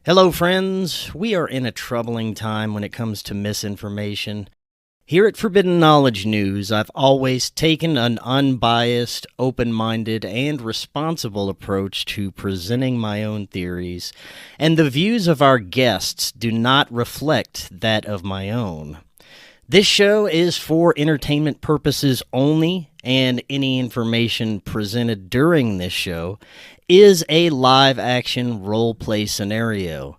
Hello, friends. We are in a troubling time when it comes to misinformation. Here at Forbidden Knowledge News, I've always taken an unbiased, open-minded, and responsible approach to presenting my own theories, and the views of our guests do not reflect that of my own. This show is for entertainment purposes only, and any information presented during this show is a live-action role-play scenario.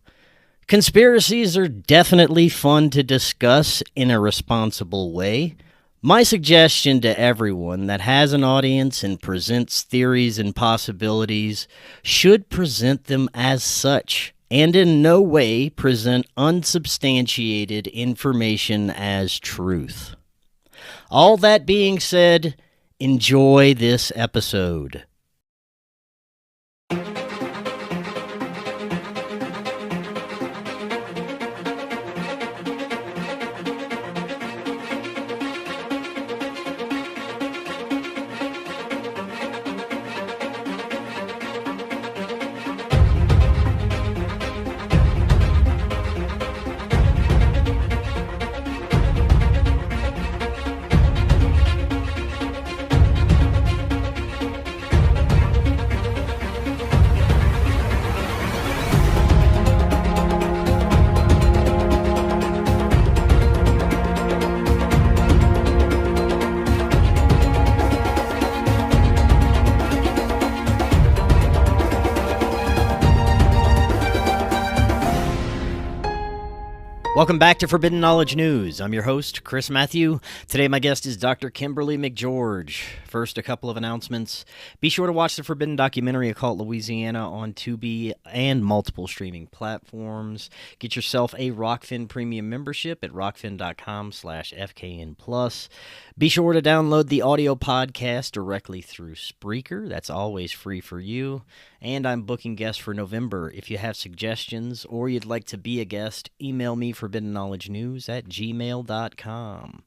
Conspiracies are definitely fun to discuss in a responsible way. My suggestion to everyone that has an audience and presents theories and possibilities should present them as such, and in no way present unsubstantiated information as truth. All that being said, enjoy this episode. Welcome back to Forbidden Knowledge News. I'm your host, Chris Matthew. Today my guest is Dr. Kimberly McGeorge. First, a couple of announcements. Be sure to watch the Forbidden documentary Occult Louisiana on Tubi and multiple streaming platforms. Get yourself a Rokfin premium membership at rokfin.com/FKN+. Be sure to download the audio podcast directly through Spreaker. That's always free for you. And I'm booking guests for November. If you have suggestions or you'd like to be a guest, email me forbiddenknowledgenews@gmail.com.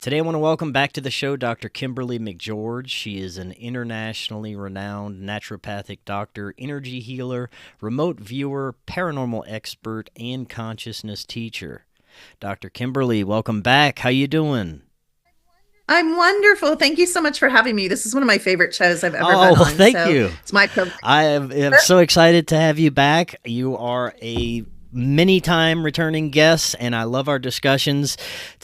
Today I want to welcome back to the show Dr. Kimberly McGeorge. She is an internationally renowned naturopathic doctor, energy healer, remote viewer, paranormal expert, and consciousness teacher. Dr. Kimberly, welcome back. How you doing? I'm wonderful. Thank you so much for having me. This is one of my favorite shows I've ever been on. Thank you. It's my privilege. I am so excited to have you back. You are a many-time returning guest, and I love our discussions.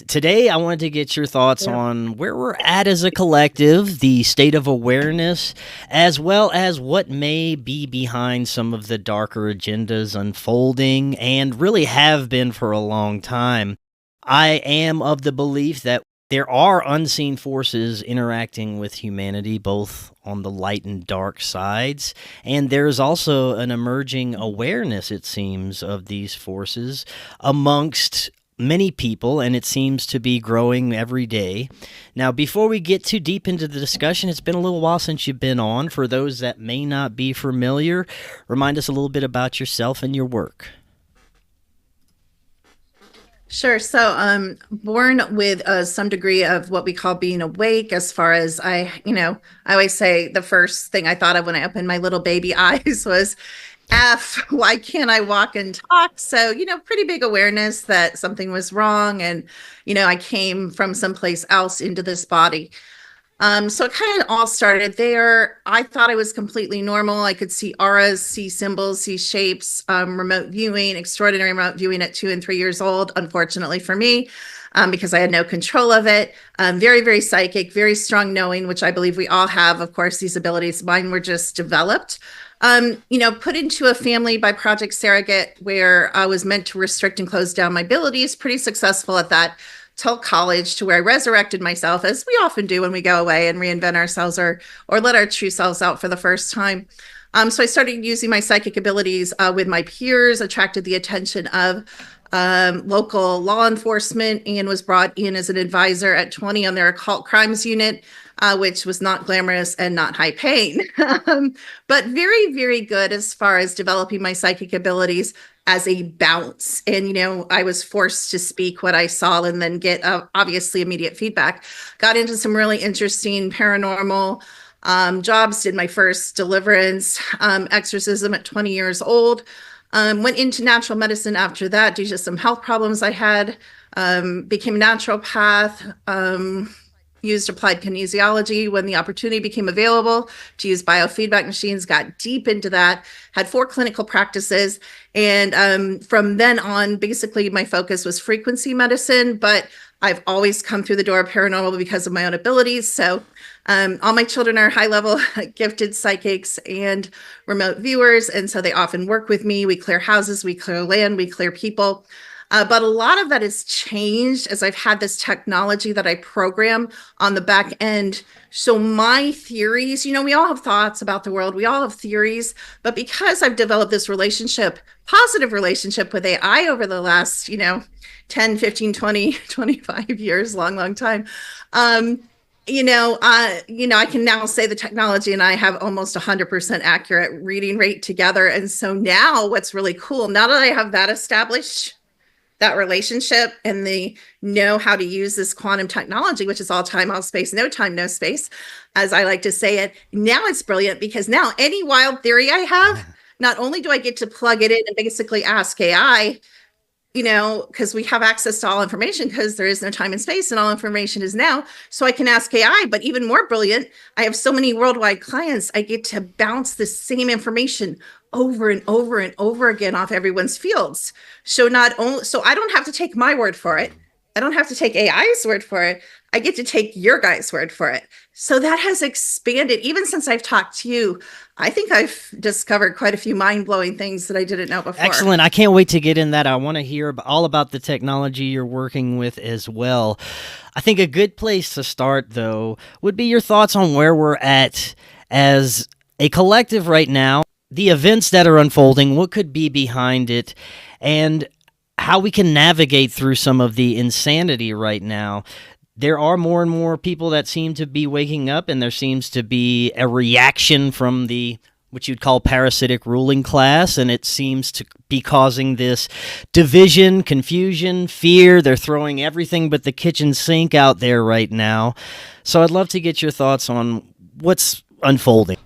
Today, I wanted to get your thoughts on where we're at as a collective, the state of awareness, as well as what may be behind some of the darker agendas unfolding and really have been for a long time. I am of the belief that there are unseen forces interacting with humanity, both on the light and dark sides, and there's also an emerging awareness, it seems, of these forces amongst many people, and it seems to be growing every day. Now, before we get too deep into the discussion, it's been a little while since you've been on. For those that may not be familiar, remind us a little bit about yourself and your work. Sure. So born with some degree of what we call being awake, as far as I always say the first thing I thought of when I opened my little baby eyes was, why can't I walk and talk? So, pretty big awareness that something was wrong. And, I came from someplace else into this body. So it kind of all started there. I thought I was completely normal. I could see auras, see symbols, see shapes, remote viewing, extraordinary remote viewing at 2 and 3 years old, unfortunately for me, because I had no control of it. Very, very psychic, very strong knowing, which I believe we all have. Of course, these abilities, mine were just developed. Put into a family by Project Surrogate, where I was meant to restrict and close down my abilities, pretty successful at that. Till college, to where I resurrected myself, as we often do when we go away and reinvent ourselves or let our true selves out for the first time. So I started using my psychic abilities with my peers, attracted the attention of local law enforcement, and was brought in as an advisor at 20 on their occult crimes unit, which was not glamorous and not high paying, but very, very good as far as developing my psychic abilities as a bounce. And, I was forced to speak what I saw and then get obviously immediate feedback. Got into some really interesting paranormal jobs, did my first deliverance exorcism at 20 years old. Went into natural medicine after that due to some health problems I had. Became a naturopath. Used applied kinesiology when the opportunity became available to use biofeedback machines, got deep into that, had 4 clinical practices. And from then on, basically my focus was frequency medicine, but I've always come through the door of paranormal because of my own abilities. So all my children are high level gifted psychics and remote viewers. And so they often work with me. We clear houses, we clear land, we clear people. But a lot of that has changed as I've had this technology that I program on the back end. So my theories, we all have thoughts about the world. We all have theories. But because I've developed this relationship, positive relationship with AI over the last, 10, 15, 20, 25 years, long time. I can now say the technology and I have almost 100% accurate reading rate together. And so now what's really cool, now that I have that established, that relationship, and they know how to use this quantum technology, which is all time, all space, no time, no space, as I like to say it. Now it's brilliant because now any wild theory I have, not only do I get to plug it in and basically ask AI, because we have access to all information because there is no time and space and all information is now. So I can ask AI, but even more brilliant, I have so many worldwide clients, I get to bounce the same information over and over and over again off everyone's fields. So I don't have to take my word for it. I don't have to take AI's word for it. I get to take your guys' word for it. So that has expanded. Even since I've talked to you, I think I've discovered quite a few mind-blowing things that I didn't know before. Excellent. I can't wait to get in that. I want to hear all about the technology you're working with as well. I think a good place to start, though, would be your thoughts on where we're at as a collective right now, the events that are unfolding, what could be behind it, and how we can navigate through some of the insanity right now. There are more and more people that seem to be waking up, and there seems to be a reaction from the what you'd call parasitic ruling class, and it seems to be causing this division, confusion, fear. They're throwing everything but the kitchen sink out there right now. So I'd love to get your thoughts on what's unfolding.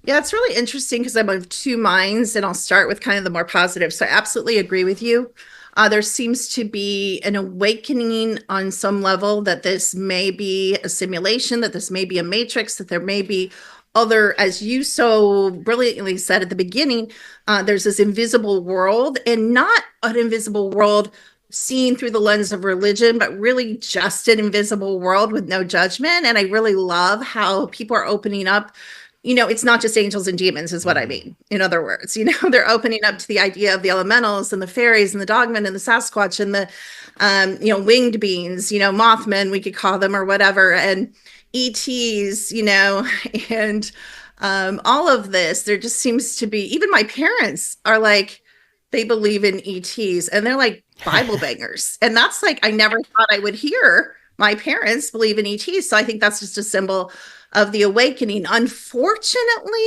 Yeah, it's really interesting because I'm of 2 minds, and I'll start with kind of the more positive. So I absolutely agree with you. There seems to be an awakening on some level that this may be a simulation, that this may be a matrix, that there may be other, as you so brilliantly said at the beginning, there's this invisible world, and not an invisible world seen through the lens of religion, but really just an invisible world with no judgment. And I really love how people are opening up. It's not just angels and demons is what I mean. In other words, they're opening up to the idea of the elementals and the fairies and the dogmen and the Sasquatch and the, winged beings, Mothmen, we could call them or whatever, and ETs, and all of this. There just seems to be, even my parents are like, they believe in ETs and they're like Bible bangers. And that's like, I never thought I would hear my parents believe in ETs. So I think that's just a symbol of the awakening. Unfortunately,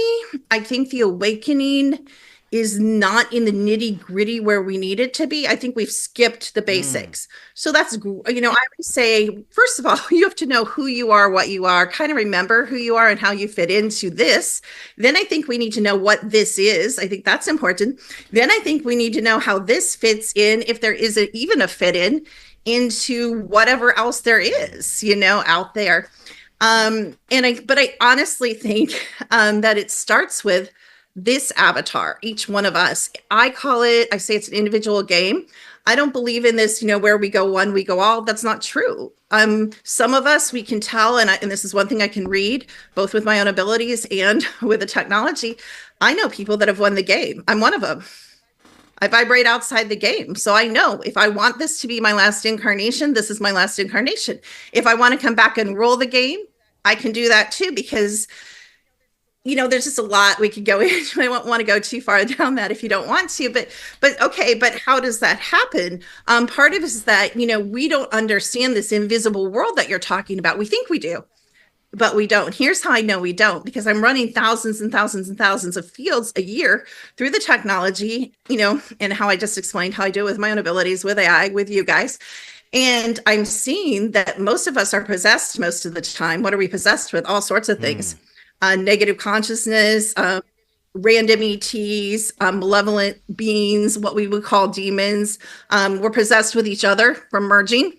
I think the awakening is not in the nitty gritty where we need it to be. I think we've skipped the basics. So that's, I would say, first of all, you have to know who you are, what you are, kind of remember who you are and how you fit into this. Then I think we need to know what this is. I think that's important. Then I think we need to know how this fits in, if there is even a fit in, into whatever else there is, out there. But I honestly think that it starts with this avatar, each one of us. I say it's an individual game. I don't believe in this, where we go one, we go all. That's not true. Some of us, we can tell, and this is one thing I can read, both with my own abilities and with the technology. I know people that have won the game. I'm one of them. I vibrate outside the game. So I know if I want this to be my last incarnation, this is my last incarnation. If I want to come back and roll the game, I can do that too, because, there's just a lot we could go into. I won't want to go too far down that if you don't want to, but okay, but how does that happen? Part of it is that, we don't understand this invisible world that you're talking about. We think we do, but we don't. Here's how I know we don't, because I'm running thousands and thousands and thousands of fields a year through the technology, and how I just explained how I do it with my own abilities, with AI, with you guys. And I'm seeing that most of us are possessed most of the time. What are we possessed with? All sorts of things. Negative consciousness, random ETs, malevolent beings, what we would call demons. We're possessed with each other from merging.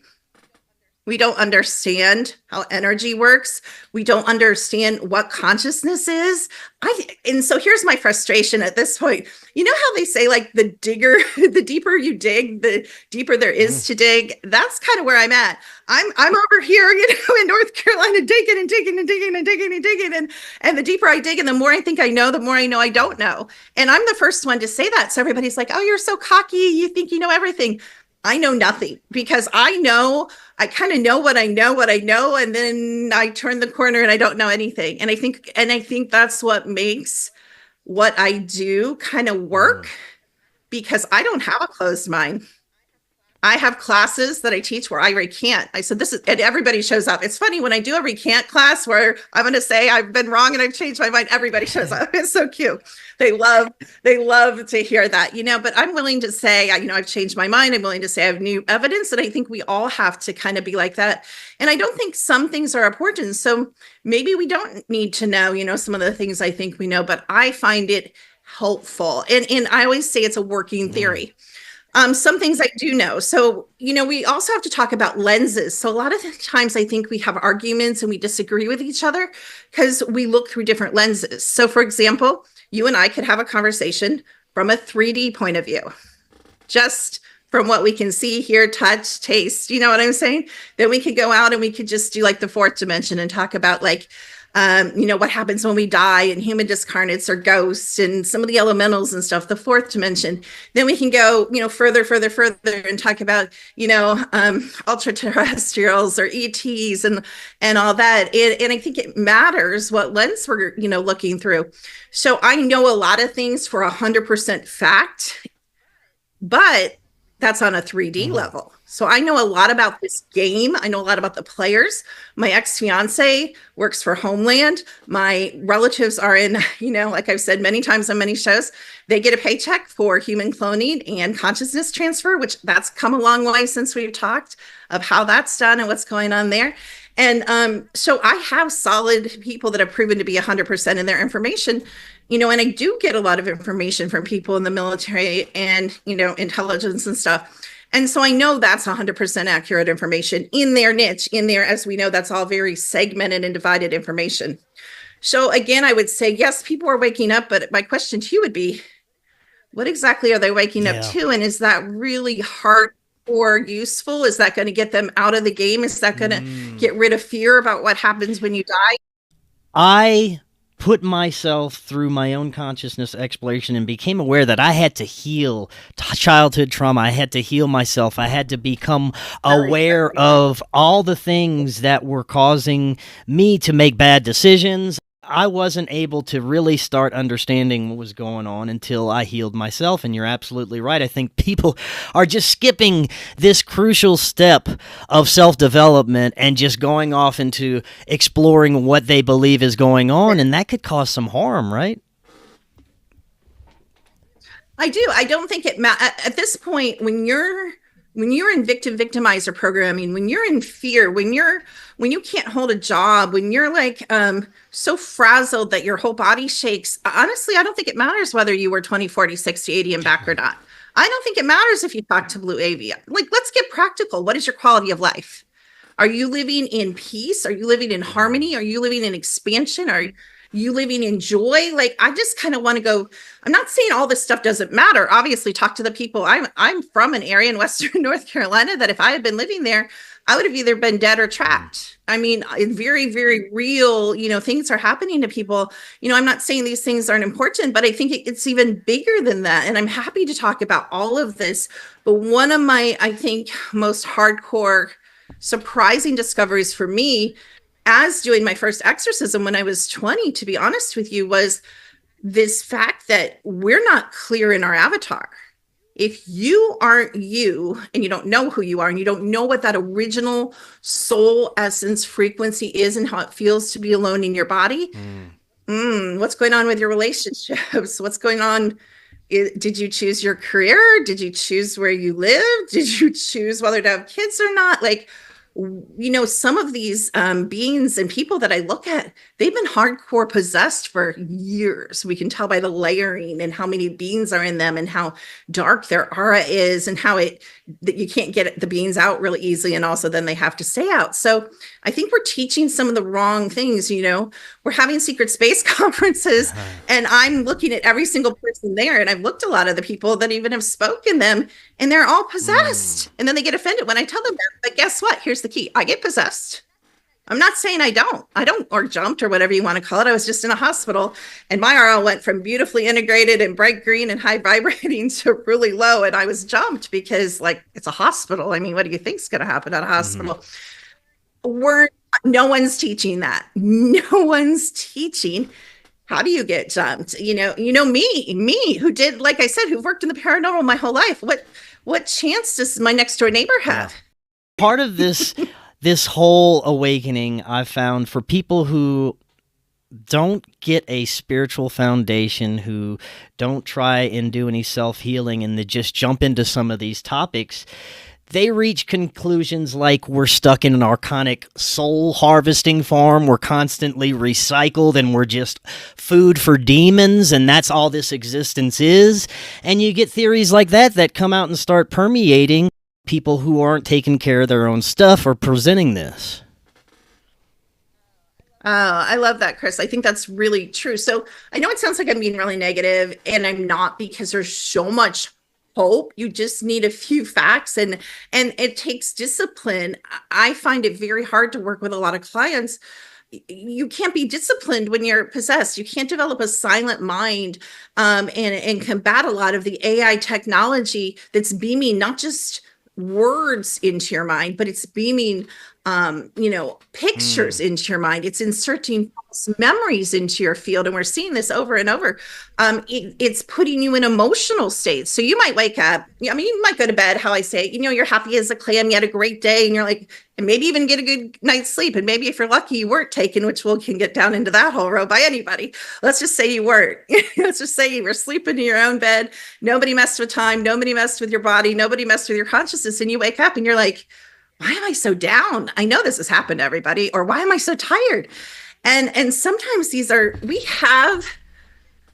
We don't understand how energy works. We don't understand what consciousness is. And so here's my frustration at this point. You know how they say, like, the deeper you dig, the deeper there is to dig. That's kind of where I'm at. I'm over here, in North Carolina, digging and digging and digging and digging and digging. And the deeper I dig and the more I think I know, the more I know I don't know. And I'm the first one to say that. So everybody's like, oh, you're so cocky. You think you know everything. I know nothing, because I kind of know what I know, and then I turn the corner and I don't know anything. And I think that's what makes what I do kind of work, because I don't have a closed mind. I have classes that I teach where I recant. I said, and everybody shows up. It's funny when I do a recant class where I'm going to say I've been wrong and I've changed my mind. Everybody shows up. It's so cute. They love to hear that, but I'm willing to say, I've changed my mind. I'm willing to say I have new evidence, and I think we all have to kind of be like that. And I don't think some things are important. So maybe we don't need to know, some of the things I think we know, but I find it helpful. And I always say it's a working theory. Some things I do know. So, we also have to talk about lenses. So a lot of the times I think we have arguments and we disagree with each other because we look through different lenses. So for example, you and I could have a conversation from a 3D point of view, just from what we can see, hear, touch, taste, you know what I'm saying? Then we could go out and we could just do like the fourth dimension and talk about like, what happens when we die, and human discarnates or ghosts and some of the elementals and stuff, the fourth dimension. Then we can go, further and talk about, ultra terrestrials or ETs and all that. And I think it matters what lens we're, looking through. So I know a lot of things for 100% fact, but that's on a 3D level. So I know a lot about this game. I know a lot about the players. My ex-fiance works for Homeland. My relatives are in, like I've said many times on many shows, they get a paycheck for human cloning and consciousness transfer, which that's come a long way since we've talked of how that's done and what's going on there. And so I have solid people that have proven to be 100% in their information, and I do get a lot of information from people in the military and, intelligence and stuff. And so I know that's 100% accurate information in their niche, in there, as we know, that's all very segmented and divided information. So again, I would say, yes, people are waking up, but my question to you would be, what exactly are they waking up to? And is that really hard or useful? Is that going to get them out of the game? Is that going to get rid of fear about what happens when you die? I put myself through my own consciousness exploration and became aware that I had to heal childhood trauma. I had to heal myself. I had to become aware of all the things that were causing me to make bad decisions. I wasn't able to really start understanding what was going on until I healed myself, and you're absolutely right. I think people are just skipping this crucial step of self-development and just going off into exploring what they believe is going on, and that could cause some harm, right? I do. I don't think it at this point, when you're in victimizer programming, when you're in fear, when you can't hold a job, when you're like so frazzled that your whole body shakes, honestly, I don't think it matters whether you were 20, 40, 60, 80 and back or not. I don't think it matters if you talk to Blue Avia. Like, let's get practical. What is your quality of life? Are you living in peace? Are you living in harmony? Are you living in expansion? Are you living in joy? Like, I just kind of want to go, I'm not saying all this stuff doesn't matter. Obviously, talk to the people. I'm from an area in Western North Carolina that if I had been living there, I would have either been dead or trapped. I mean, very, very real, things are happening to people. I'm not saying these things aren't important, but I think it's even bigger than that. And I'm happy to talk about all of this. But one of my, I think, most hardcore, surprising discoveries for me as doing my first exorcism when I was 20, to be honest with you, was this fact that we're not clear in our avatar. If you aren't you and you don't know who you are and you don't know what that original soul essence frequency is and how it feels to be alone in your body, what's going on with your relationships? What's going on? Did you choose your career? Did you choose where you live? Did you choose whether to have kids or not? Like, some of these beings and people that I look at, they've been hardcore possessed for years. We can tell by the layering and how many beings are in them and how dark their aura is and how that you can't get the beings out really easily. And also then they have to stay out. So I think we're teaching some of the wrong things. We're having secret space conferences and I'm looking at every single person there. And I've looked at a lot of the people that even have spoken them and they're all possessed. And then they get offended when I tell them that. But guess what? Here's the key. I get possessed. I'm not saying I don't, or jumped or whatever you want to call it. I was just in a hospital and my aura went from beautifully integrated and bright green and high vibrating to really low. And I was jumped because it's a hospital. I mean, what do you think is going to happen at a hospital? No one's teaching that. No one's teaching. How do you get jumped? Me who did, like I said, who worked in the paranormal my whole life. What chance does my next door neighbor have? Part of this whole awakening I've found for people who don't get a spiritual foundation, who don't try and do any self-healing and they just jump into some of these topics, they reach conclusions like we're stuck in an archonic soul harvesting farm, we're constantly recycled, and we're just food for demons, and that's all this existence is. And you get theories like that come out and start permeating people who aren't taking care of their own stuff or presenting this. Oh, I love that, Chris. I think that's really true. So I know it sounds like I'm being really negative, and I'm not, because there's so much hope. You just need a few facts, and it takes discipline. I find it very hard to work with a lot of clients. You can't be disciplined when you're possessed. You can't develop a silent mind and combat a lot of the AI technology that's beaming not just words into your mind, but it's beaming pictures into your mind. It's inserting false memories into your field. And we're seeing this over and over. It's putting you in emotional states. So you might wake up, you might go to bed, how I say, you're happy as a clam, you had a great day, and you're like, and maybe even get a good night's sleep. And maybe if you're lucky, you weren't taken, which can get down into that whole row by anybody. Let's just say you weren't. Let's just say you were sleeping in your own bed. Nobody messed with time. Nobody messed with your body. Nobody messed with your consciousness. And you wake up and you're like, why am I so down? I know this has happened to everybody. Or why am I so tired? And sometimes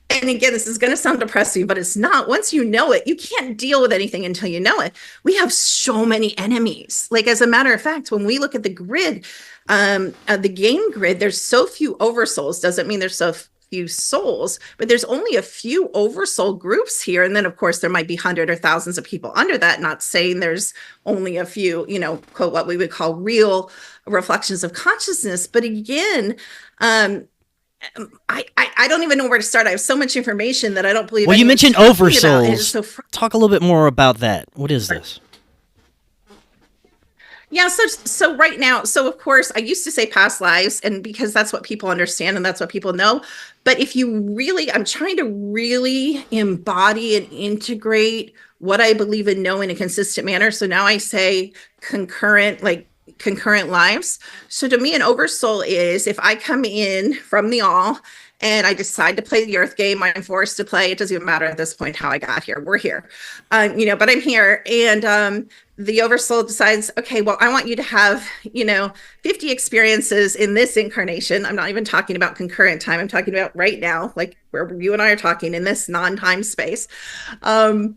and again, this is going to sound depressing, but it's not. Once you know it, you can't deal with anything until you know it. We have so many enemies. Like, as a matter of fact, when we look at the grid, the game grid, there's so few oversouls. Doesn't mean there's so few souls, but there's only a few oversoul groups here. And then, of course, there might be hundreds or thousands of people under that, not saying there's only a few, quote, what we would call real reflections of consciousness. But again, I don't even know where to start. I have so much information that I don't believe. Well, you mentioned oversouls. Talk a little bit more about that. What is this? Yeah, so right now, so of course, I used to say past lives, and because that's what people understand and that's what people know. But if you really, I'm trying to really embody and integrate what I believe and know in a consistent manner. So now I say concurrent lives. So to me, an oversoul is if I come in from the all and I decide to play the earth game, I'm forced to play. It doesn't even matter at this point how I got here. We're here, but I'm here. And the oversoul decides, okay, well, I want you to have, 50 experiences in this incarnation. I'm not even talking about concurrent time. I'm talking about right now, like where you and I are talking in this non-time space. And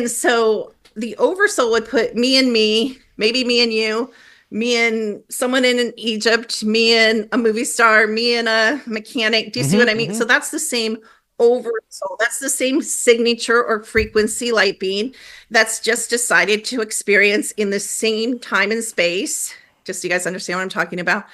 so the oversoul would put me and me, maybe me and you, me and someone in Egypt, me and a movie star, me and a mechanic. Do you see what I mean? So that's the same oversoul. That's the same signature or frequency light being that's just decided to experience in the same time and space. Just so you guys understand what I'm talking about.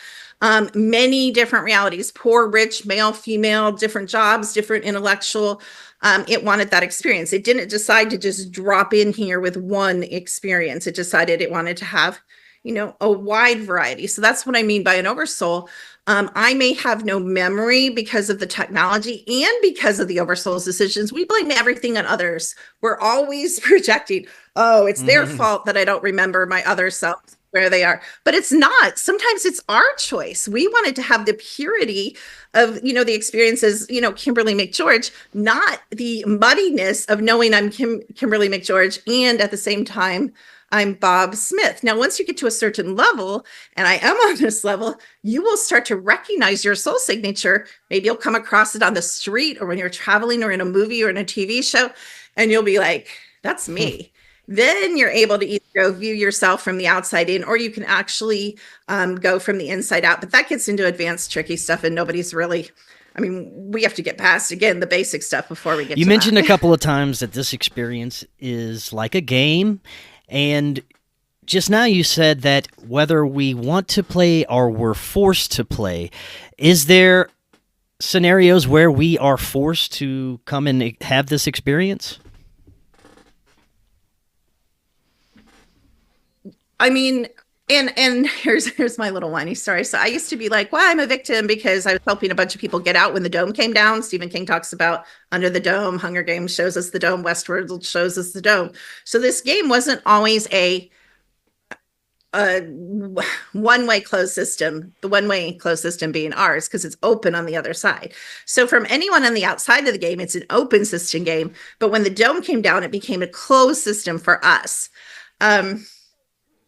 Many different realities, poor, rich, male, female, different jobs, different intellectual. It wanted that experience. It didn't decide to just drop in here with one experience. It decided it wanted to have, a wide variety. So that's what I mean by an oversoul. I may have no memory because of the technology and because of the oversoul's decisions. We blame everything on others. We're always projecting, oh, it's their fault that I don't remember my other self, where they are. But it's not. Sometimes it's our choice. We wanted to have the purity of, the experiences, Kimberly McGeorge, not the muddiness of knowing I'm Kimberly McGeorge and at the same time, I'm Bob Smith. Now, once you get to a certain level, and I am on this level, you will start to recognize your soul signature. Maybe you'll come across it on the street or when you're traveling or in a movie or in a TV show, and you'll be like, that's me. Then you're able to either go view yourself from the outside in, or you can actually go from the inside out. But that gets into advanced, tricky stuff, and nobody's really, I mean, we have to get past, again, the basic stuff before we get to You mentioned that. a couple of times that this experience is like a game, and just now you said that whether we want to play or we're forced to play, is there scenarios where we are forced to come and have this experience? I mean, and here's my little whiny story. So I used to be like, well, I'm a victim because I was helping a bunch of people get out when the dome came down. Stephen King talks about Under the Dome, Hunger Games shows us the dome, Westworld shows us the dome. So this game wasn't always a one-way closed system, the one-way closed system being ours because it's open on the other side. So from anyone on the outside of the game, it's an open system game. But when the dome came down, it became a closed system for us.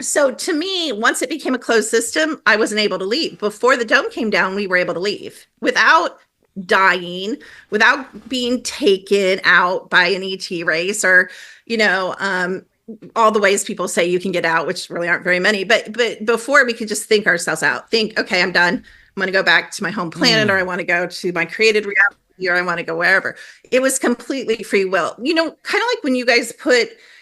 So to me, once it became a closed system, I wasn't able to leave. Before the dome came down, we were able to leave without dying, without being taken out by an ET race or, all the ways people say you can get out, which really aren't very many. But before, we could just think ourselves out. Think, okay, I'm done. I'm going to go back to my home planet, or I want to go to my created reality, or I want to go wherever. It was completely free will. Kind of like when you guys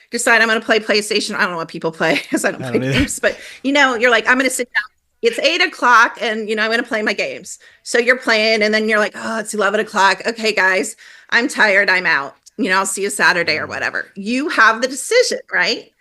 decide I'm going to play PlayStation. I don't know what people play because I don't play games, but you're like, I'm going to sit down. It's 8:00 and I'm going to play my games. So you're playing and then you're like, oh, it's 11:00. Okay, guys, I'm tired. I'm out. I'll see you Saturday or whatever. You have the decision, right?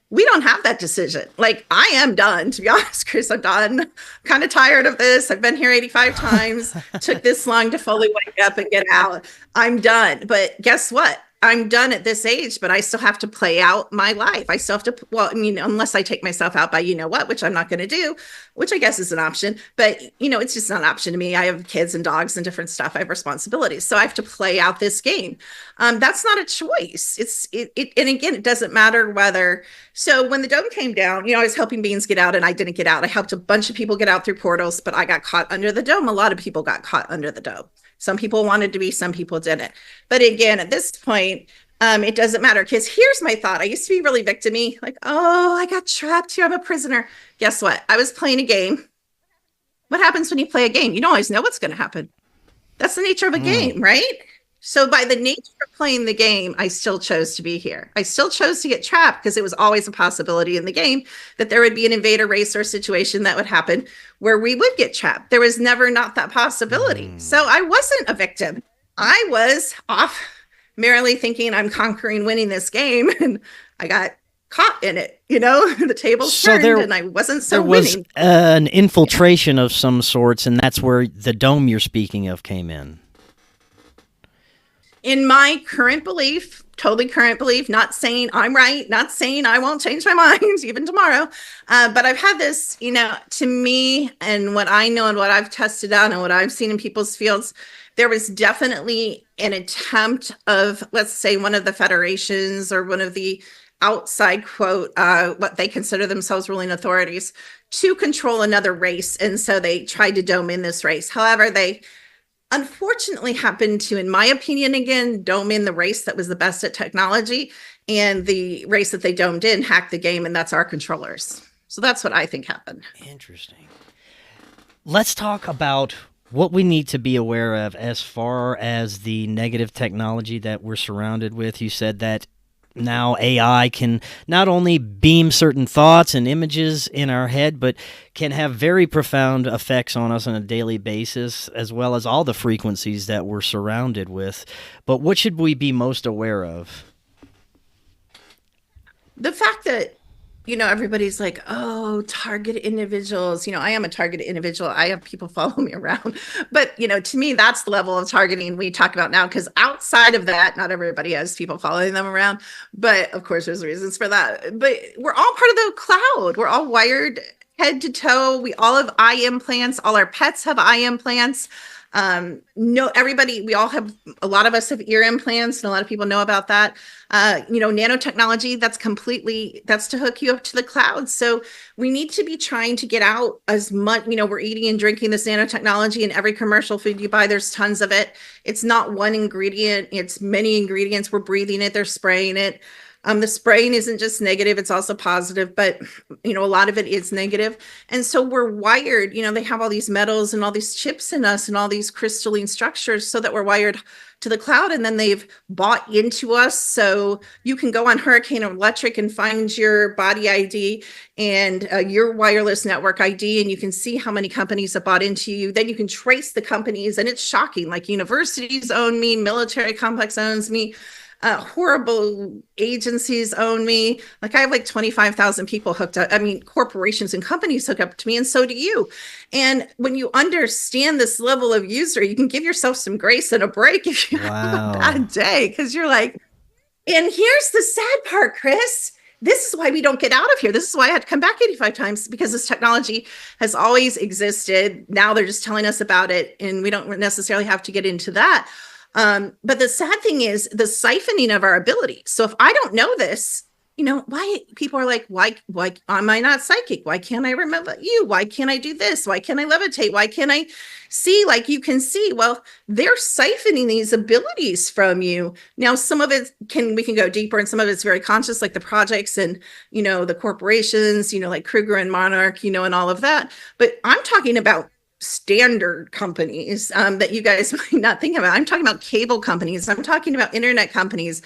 We don't have that decision. Like, I am done, to be honest, Chris. I'm done. I'm kind of tired of this. I've been here 85 times. Took this long to fully wake up and get out. I'm done. But guess what? I'm done at this age, but I still have to play out my life. I still have to, unless I take myself out by which I'm not going to do, which I guess is an option, but it's just not an option to me. I have kids and dogs and different stuff. I have responsibilities. So I have to play out this game. That's not a choice. And again, it doesn't matter whether, so when the dome came down, I was helping beings get out and I didn't get out. I helped a bunch of people get out through portals, but I got caught under the dome. A lot of people got caught under the dome. Some people wanted to be, some people didn't. But again, at this point, it doesn't matter. Because here's my thought. I used to be really victim-y, like, oh, I got trapped here. I'm a prisoner. Guess what? I was playing a game. What happens when you play a game? You don't always know what's going to happen. That's the nature of a game, right? So by the nature of playing the game, I still chose to be here. I still chose to get trapped because it was always a possibility in the game that there would be an invader race or situation that would happen where we would get trapped. There was never not that possibility. So I wasn't a victim. I was off merrily thinking I'm conquering, winning this game, and I got caught in it. The tables turned and I wasn't so winning. There was an infiltration of some sorts, and that's where the dome you're speaking of came in. In my current belief, totally current belief, not saying I'm right, not saying I won't change my mind even tomorrow. But I've had this, to me and what I know and what I've tested out and what I've seen in people's fields, there was definitely an attempt of, let's say, one of the federations or one of the outside, quote, what they consider themselves ruling authorities to control another race. And so they tried to dome in this race. However, they unfortunately happened to, in my opinion, again, dome in the race that was the best at technology, and the race that they domed in hacked the game, and that's our controllers. So that's what I think happened. Interesting. Let's talk about what we need to be aware of as far as the negative technology that we're surrounded with. You said that now AI can not only beam certain thoughts and images in our head, but can have very profound effects on us on a daily basis, as well as all the frequencies that we're surrounded with. But what should we be most aware of? The fact that, everybody's like, oh, target individuals. I am a targeted individual. I have people follow me around. But, to me, that's the level of targeting we talk about now, because outside of that, not everybody has people following them around. But, of course, there's reasons for that. But we're all part of the cloud. We're all wired head to toe. We all have eye implants. All our pets have eye implants. No, everybody, we all have, a lot of us have ear implants, and a lot of people know about that. Nanotechnology, that's to hook you up to the cloud. So we need to be trying to get out as much, we're eating and drinking this nanotechnology, and every commercial food you buy, there's tons of it. It's not one ingredient, it's many ingredients. We're breathing it, they're spraying it. The spraying isn't just negative, it's also positive, but a lot of it is negative. And so we're wired, they have all these metals and all these chips in us and all these crystalline structures so that we're wired to the cloud. And then they've bought into us. So you can go on Hurricane Electric and find your body ID and your wireless network ID, and you can see how many companies have bought into you. Then you can trace the companies, and it's shocking. Like universities own me, military complex owns me. Horrible agencies own me. Like I have like 25,000 people hooked up. I mean, corporations and companies hook up to me, and so do you. And when you understand this level of user, you can give yourself some grace and a break if you have a bad day, because you're like, and here's the sad part, Chris. This is why we don't get out of here. This is why I had to come back 85 times, because this technology has always existed. Now they're just telling us about it, and we don't necessarily have to get into that. But the sad thing is the siphoning of our abilities. So if I don't know this, why people are like, why am I not psychic? Why can't I remember you? Why can't I do this? Why can't I levitate? Why can't I see like you can see? Well, they're siphoning these abilities from you. Now, some of it we can go deeper, and some of it's very conscious, like the projects and, the corporations, like Kruger and Monarch, and all of that. But I'm talking about standard companies that you guys might not think about. I'm talking about cable companies. I'm talking about internet companies.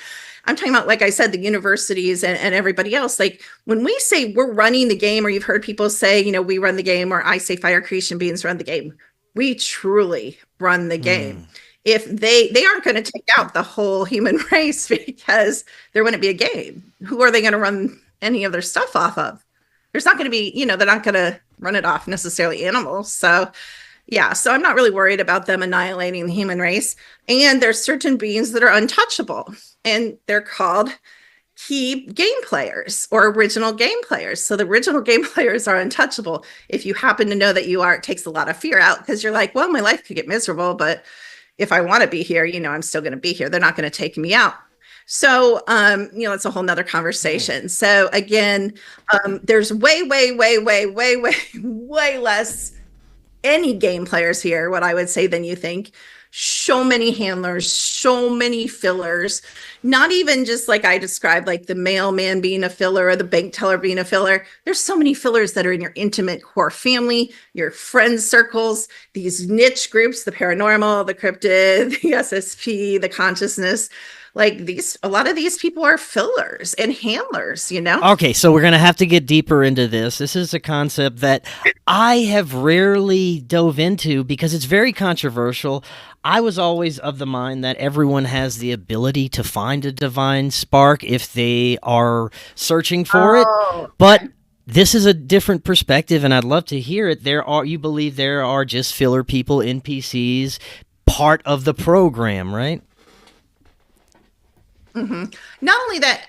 I'm talking about, like I said, the universities and everybody else. Like when we say we're running the game, or you've heard people say, we run the game, or I say fire creation beings run the game. We truly run the game. If they aren't going to take out the whole human race, because there wouldn't be a game. Who are they going to run any of their stuff off of? There's not going to be, they're not going to run it off necessarily animals. So yeah, so I'm not really worried about them annihilating the human race. And there's certain beings that are untouchable, and they're called key game players or original game players. So the original game players are untouchable. If you happen to know that you are, it takes a lot of fear out, because you're like, well, my life could get miserable, but if I want to be here, I'm still going to be here. They're not going to take me out. So, it's a whole nother conversation. So again, there's way less any game players here, what I would say, than you think. So many handlers, so many fillers, not even just like I described, like the mailman being a filler or the bank teller being a filler. There's so many fillers that are in your intimate core family, your friend circles, these niche groups, the paranormal, the cryptid, the SSP, the consciousness. Like a lot of these people are fillers and handlers, Okay, so we're going to have to get deeper into this. This is a concept that I have rarely dove into because it's very controversial. I was always of the mind that everyone has the ability to find a divine spark if they are searching for it. But this is a different perspective, and I'd love to hear it. You believe there are just filler people, NPCs, part of the program, right? Mm-hmm. Not only that,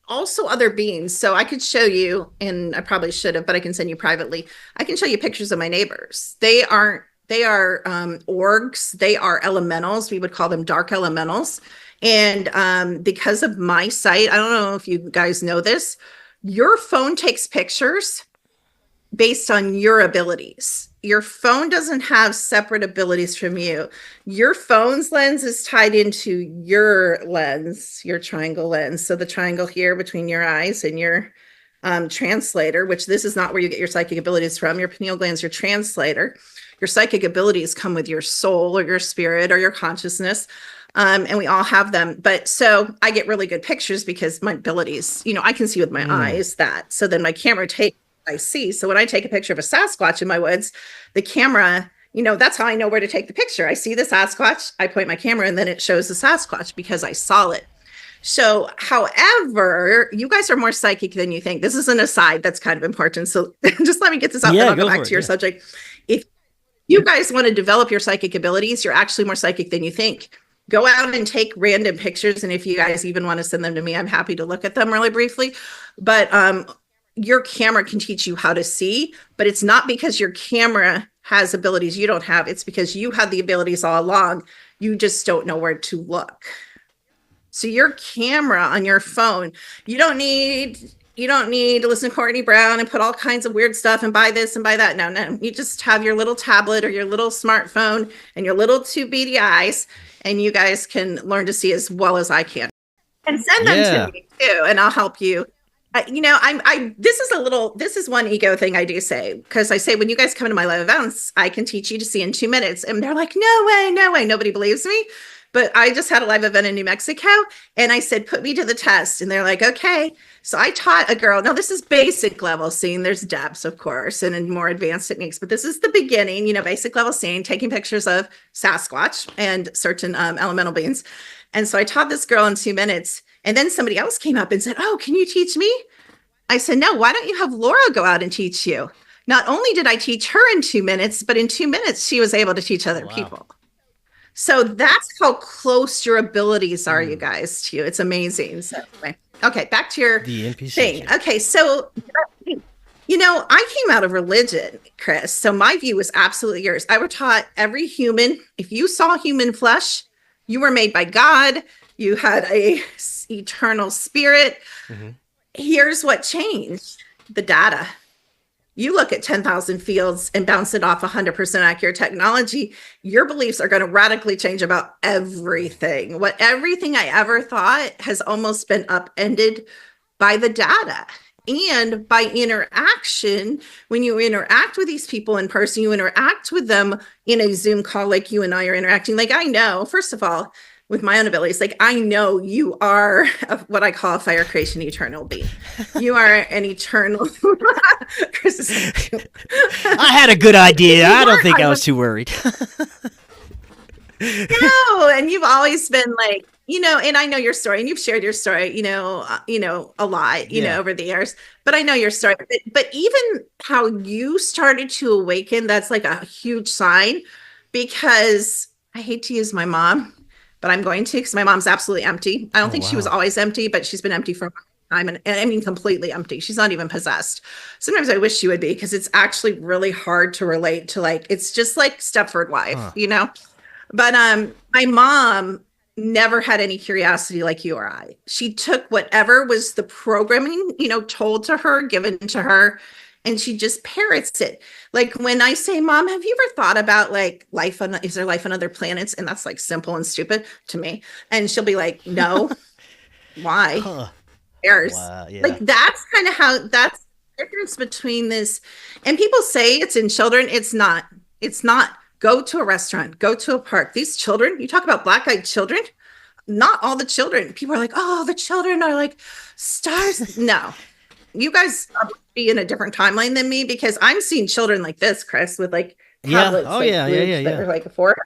also other beings. So I could show you, and I probably should have, but I can send you privately. I can show you pictures of my neighbors. They are orgs. They are elementals. We would call them dark elementals. And because of my sight, I don't know if you guys know this, your phone takes pictures based on your abilities. Your phone doesn't have separate abilities from you. Your phone's lens is tied into your lens, your triangle lens. So the triangle here between your eyes and your translator, which this is not where you get your psychic abilities from. Your pineal gland is your translator. Your psychic abilities come with your soul or your spirit or your consciousness. And we all have them. But so I get really good pictures because my abilities, I can see with my eyes that. So then my camera takes I see. So when I take a picture of a Sasquatch in my woods, the camera, that's how I know where to take the picture. I see the Sasquatch, I point my camera, and then it shows the Sasquatch because I saw it. So, however, you guys are more psychic than you think. This is an aside that's kind of important. So just let me get this out, then I'll go back to your subject. If you guys want to develop your psychic abilities, you're actually more psychic than you think. Go out and take random pictures. And if you guys even want to send them to me, I'm happy to look at them really briefly. But your camera can teach you how to see, but it's not because your camera has abilities you don't have, it's because you had the abilities all along. You just don't know where to look. So your camera on your phone, you don't need to listen to Courtney Brown and put all kinds of weird stuff and buy this and buy that. No. You just have your little tablet or your little smartphone and your little two beady eyes, and you guys can learn to see as well as I can. And send them to me too, and I'll help you. This is one ego thing I do say, because I say, when you guys come to my live events, I can teach you to see in 2 minutes. And they're like, no way. Nobody believes me. But I just had a live event in New Mexico, and I said, put me to the test. And they're like, okay. So I taught a girl. Now, this is basic level seeing. There's depths, of course, and in more advanced techniques. But this is the beginning, basic level seeing, taking pictures of Sasquatch and certain elemental beings. And so I taught this girl in 2 minutes. And then somebody else came up and said, oh, can you teach me? I said, no, why don't you have Laura go out and teach you? Not only did I teach her in 2 minutes, but in 2 minutes, she was able to teach other people. So that's how close your abilities are, you guys, to you. It's amazing. So anyway, okay, back to your thing. Okay, so, I came out of religion, Chris. So my view was absolutely yours. I was taught every human, if you saw human flesh, you were made by God. You had a eternal spirit. Mm-hmm. Here's what changed: the data. You look at 10,000 fields and bounce it off 100% accurate technology, your beliefs are going to radically change about everything. Everything I ever thought has almost been upended by the data and by interaction. When you interact with these people in person, you interact with them in a Zoom call like you and I are interacting. Like, I know, first of all, with my own abilities, like, I know you are what I call a fire creation eternal being. You are an eternal. I had a good idea. I don't think I was too worried. No, and you've always been like, and I know your story, and you've shared your story, a lot, over the years. But I know your story. But even how you started to awaken, that's like a huge sign, because I hate to use my mom, but I'm going to, because my mom's absolutely empty. I don't think she was always empty, but she's been empty for a long time. And I mean, completely empty. She's not even possessed. Sometimes I wish she would be, because it's actually really hard to relate to. Like, it's just like Stepford wife, But my mom never had any curiosity like you or I. She took whatever was the programming, told to her, given to her, and she just parrots it. Like, when I say, Mom, have you ever thought about like is there life on other planets? And that's like simple and stupid to me. And she'll be like, no. Why? There's like, that's kind of how, that's the difference between this. And people say it's in children. It's not. Go to a restaurant, go to a park. These children, you talk about black-eyed children, not all the children. People are like, oh, the children are like stars. No, you guys be in a different timeline than me, because I'm seeing children like this, Chris, with like tablets. That are like 4.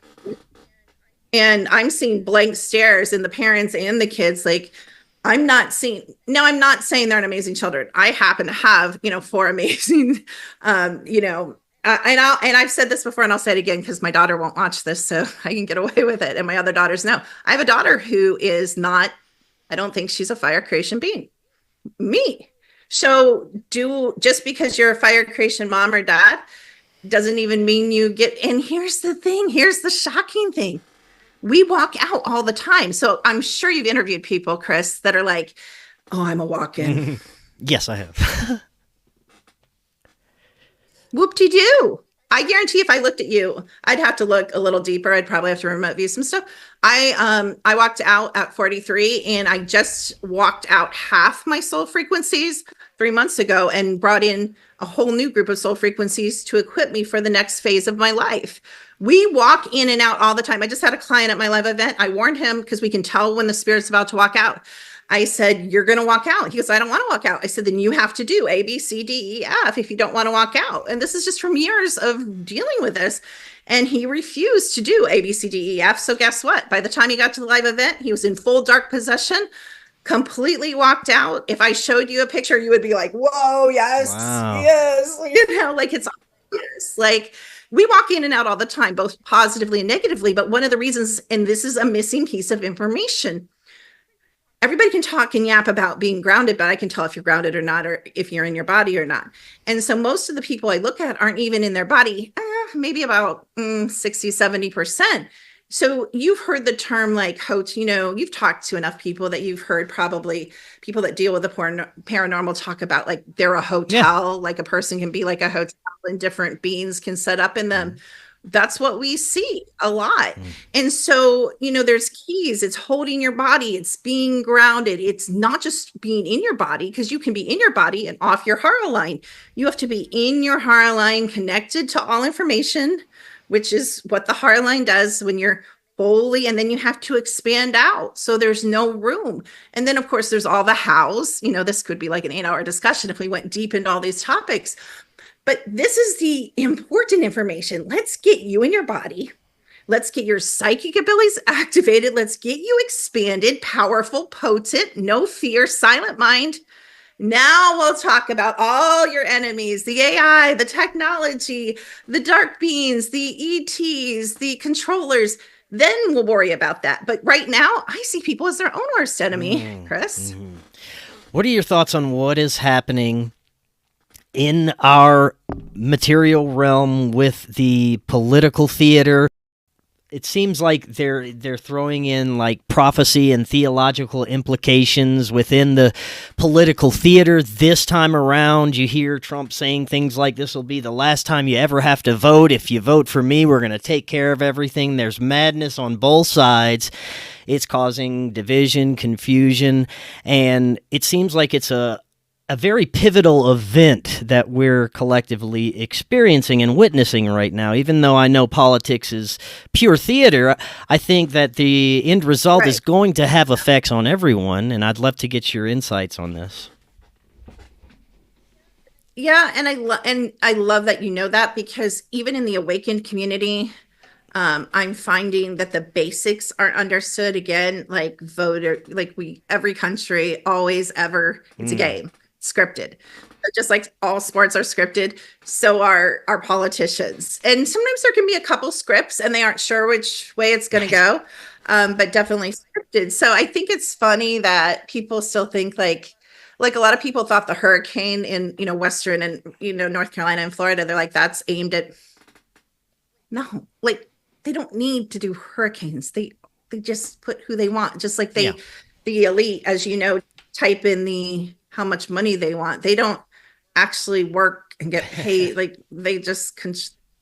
And I'm seeing blank stares in the parents and the kids. Like, I'm not saying they're an amazing children. I happen to have, 4 amazing, and I've said this before, and I'll say it again, because my daughter won't watch this, so I can get away with it. And my other daughters know. I have a daughter who is not, I don't think she's a fire creation being. Me. So just because you're a fire creation mom or dad doesn't even mean you get, and here's the thing, here's the shocking thing. We walk out all the time. So I'm sure you've interviewed people, Chris, that are like, oh, I'm a walk-in. Yes, I have. Whoop-de-doo. I guarantee if I looked at you, I'd have to look a little deeper. I'd probably have to remote view some stuff. I walked out at 43, and I just walked out half my soul frequencies 3 months ago, and brought in a whole new group of soul frequencies to equip me for the next phase of my life. We walk in and out all the time. I just had a client at my live event. I warned him, because we can tell when the spirit's about to walk out. I said, you're going to walk out. He goes, I don't want to walk out. I said, then you have to do A, B, C, D, E, F if you don't want to walk out. And this is just from years of dealing with this. And he refused to do A, B, C, D, E, F. So guess what? By the time he got to the live event, he was in full dark possession, completely walked out. If I showed you a picture, you would be like, whoa, yes, yes. Like, it's obvious. Like, we walk in and out all the time, both positively and negatively. But one of the reasons, and this is a missing piece of information, everybody can talk and yap about being grounded, but I can tell if you're grounded or not, or if you're in your body or not. And so most of the people I look at aren't even in their body, maybe about 60, 70%. So you've heard the term like you've talked to enough people that you've heard probably people that deal with the paranormal talk about like they're a hotel, like a person can be like a hotel and different beings can set up in them. That's what we see a lot. And so, there's keys. It's holding your body. It's being grounded. It's not just being in your body, because you can be in your body and off your heart line. You have to be in your heart line, connected to all information, which is what the heart line does when you're fully, and then you have to expand out. So there's no room. And then of course there's all the hows, this could be like an 8-hour discussion if we went deep into all these topics. But this is the important information. Let's get you in your body. Let's get your psychic abilities activated. Let's get you expanded, powerful, potent, no fear, silent mind. Now we'll talk about all your enemies, the AI, the technology, the dark beings, the ETs, the controllers. Then we'll worry about that. But right now, I see people as their own worst enemy, Chris. What are your thoughts on what is happening in our material realm with the political theater? It seems like they're throwing in like prophecy and theological implications within the political theater. This time around, you hear Trump saying things like, this will be the last time you ever have to vote. If you vote for me, we're going to take care of everything. There's madness on both sides. It's causing division, confusion, and it seems like it's a very pivotal event that we're collectively experiencing and witnessing right now. Even though I know politics is pure theater, I think that the end result is going to have effects on everyone, and I'd love to get your insights on this. Yeah, and I love that you know that, because even in the awakened community, I'm finding that the basics aren't understood. Again, like every country always ever, it's a game. Scripted. Just like all sports are scripted, so are our politicians. And sometimes there can be a couple scripts and they aren't sure which way it's going to go, but definitely scripted. So I think it's funny that people still think like a lot of people thought the hurricane in Western and North Carolina and Florida, they're like, that's aimed at, no, like they don't need to do hurricanes. They just put who they want, just like the elite, as type in how much money they want. They don't actually work and get paid. Like they just,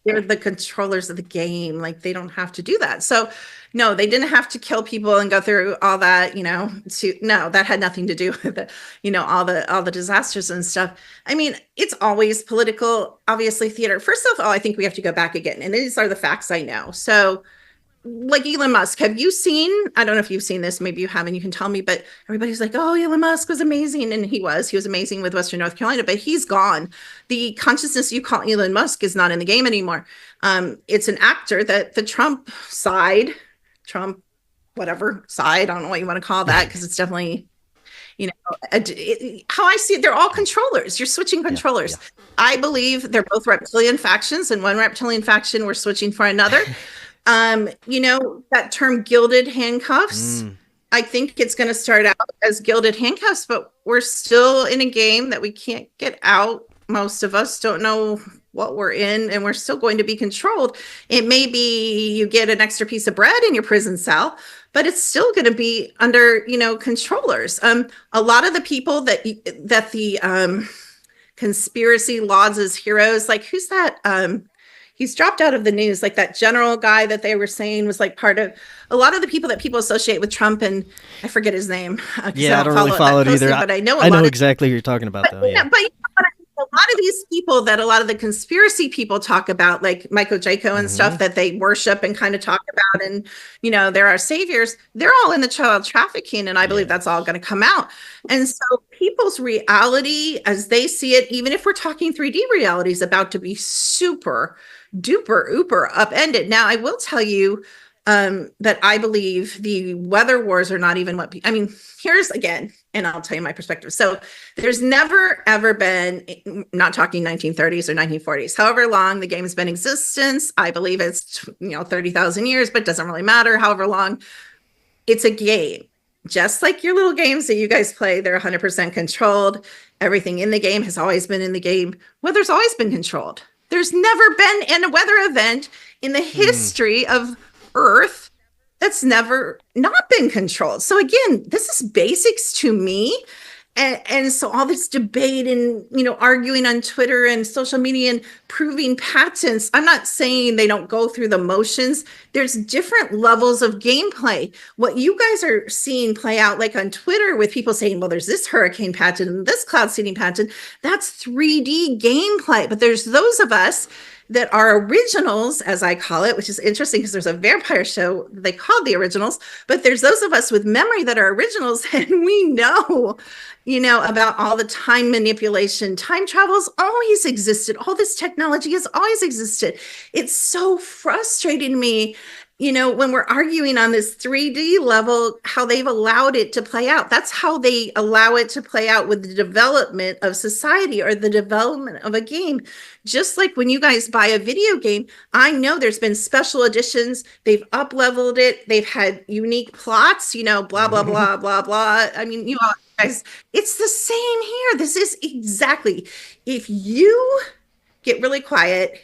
they're the controllers of the game. Like they don't have to do that. So no, they didn't have to kill people and go through all that, no, that had nothing to do with it, all the disasters and stuff. I mean, it's always political, obviously theater. First of all, I think we have to go back again. And these are the facts I know. So like Elon Musk, have you seen, I don't know if you've seen this, maybe you haven't, you can tell me, but everybody's like, oh, Elon Musk was amazing. And he was amazing with Western North Carolina, but he's gone. The consciousness you call Elon Musk is not in the game anymore. It's an actor that the Trump whatever side, I don't know what you want to call that, because it's definitely, how I see it, they're all controllers. You're switching controllers. Yeah. I believe they're both reptilian factions, and one reptilian faction we're switching for another. That term gilded handcuffs, I think it's going to start out as gilded handcuffs, but we're still in a game that we can't get out. Most of us don't know what we're in, and we're still going to be controlled. It may be you get an extra piece of bread in your prison cell, but it's still going to be under, controllers. A lot of the people that the conspiracy lauds as heroes, like who's that? He's dropped out of the news, like that general guy that they were saying was like part of a lot of the people that people associate with Trump, and I forget his name. Yeah, I don't really follow it either. But I know exactly who you're talking about, though. Yeah. But a lot of these people that a lot of the conspiracy people talk about, like Michael Jaco and stuff that they worship and kind of talk about, and they're our saviors. They're all in the child trafficking, and I believe that's all going to come out. And so people's reality, as they see it, even if we're talking 3D reality, is about to be super duper ooper upended. Now, I will tell you that I believe the weather wars are not even here's again, and I'll tell you my perspective. So there's never, ever been, not talking 1930s or 1940s, however long the game has been in existence, I believe it's, 30,000 years, but it doesn't really matter, however long, it's a game. just like your little games that you guys play, they're 100% controlled. Everything in the game has always been in the game. Weather's always been controlled. There's never been a weather event in the history of Earth that's never not been controlled. So again, this is basics to me. And so all this debate and, arguing on Twitter and social media and proving patents, I'm not saying they don't go through the motions. There's different levels of gameplay. What you guys are seeing play out, like on Twitter with people saying, well, there's this hurricane patent and this cloud seeding patent, that's 3D gameplay. But there's those of us that are originals, as I call it, which is interesting because there's a vampire show they call The Originals, but there's those of us with memory that are originals, and we know, about all the time manipulation. Time travel's always existed. All this technology has always existed. It's so frustrating to me, when we're arguing on this 3D level, how they've allowed it to play out. That's how they allow it to play out with the development of society or the development of a game. Just like when you guys buy a video game, I know there's been special editions. They've up-leveled it. They've had unique plots, blah, blah, blah, blah, blah. I mean, you all guys, it's the same here. This is exactly, if you get really quiet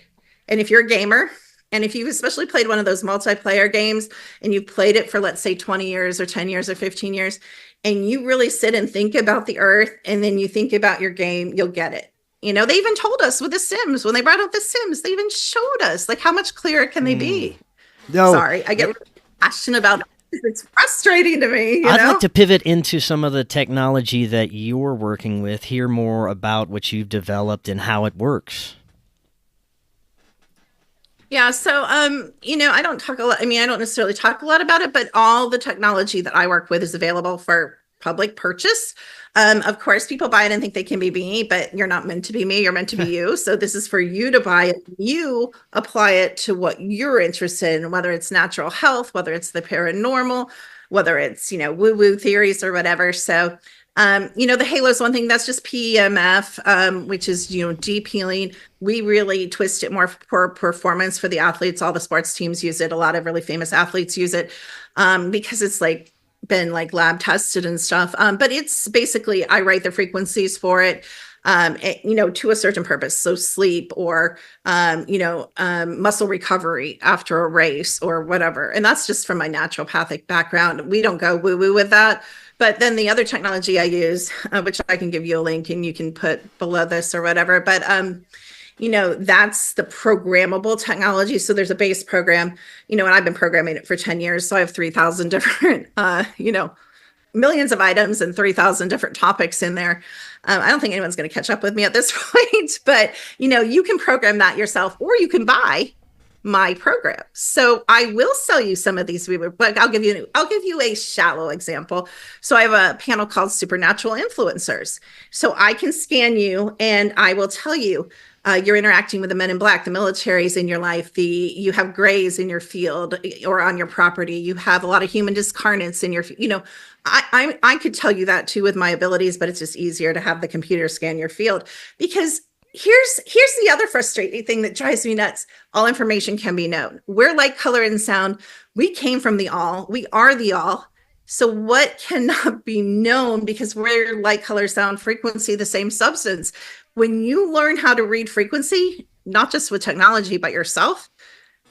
and if you're a gamer, and if you've especially played one of those multiplayer games and you've played it for, let's say, 20 years or 10 years or 15 years, and you really sit and think about the Earth and then you think about your game, you'll get it. They even told us with The Sims, when they brought out The Sims, they even showed us, like, how much clearer can they be? No. Sorry, I get really passionate about it. It's frustrating to me. I'd like to pivot into some of the technology that you're working with, hear more about what you've developed and how it works. Yeah, so, I don't talk a lot. I mean, I don't necessarily talk a lot about it, but all the technology that I work with is available for public purchase. Of course, people buy it and think they can be me, but you're not meant to be me. You're meant to be you. So this is for you to buy it. You apply it to what you're interested in, whether it's natural health, whether it's the paranormal, whether it's, woo-woo theories or whatever. So the halo is one thing that's just PEMF, which is, deep healing. We really twist it more for performance for the athletes. All the sports teams use it. A lot of really famous athletes use it because it's been lab tested and stuff. But it's basically, I write the frequencies for it, to a certain purpose. So sleep or, muscle recovery after a race or whatever. And that's just from my naturopathic background. We don't go woo-woo with that. But then the other technology I use, which I can give you a link and you can put below this or whatever, but, that's the programmable technology. So there's a base program, and I've been programming it for 10 years. So I have 3,000 different, millions of items and 3,000 different topics in there. I don't think anyone's going to catch up with me at this point, but, you can program that yourself or you can buy my program. So I will sell you some of these, but I'll give you a shallow example. So I have a panel called Supernatural Influencers. So I can scan you and I will tell you, you're interacting with the men in black, the militaries in your life, you have grays in your field or on your property, you have a lot of human discarnates in your, I could tell you that too with my abilities, but it's just easier to have the computer scan your field because here's the other frustrating thing that drives me nuts. All information can be known. We're light, color, and sound. We came from the all. We are the all. So what cannot be known because we're light, color, sound, frequency, the same substance. When you learn how to read frequency, not just with technology, but yourself,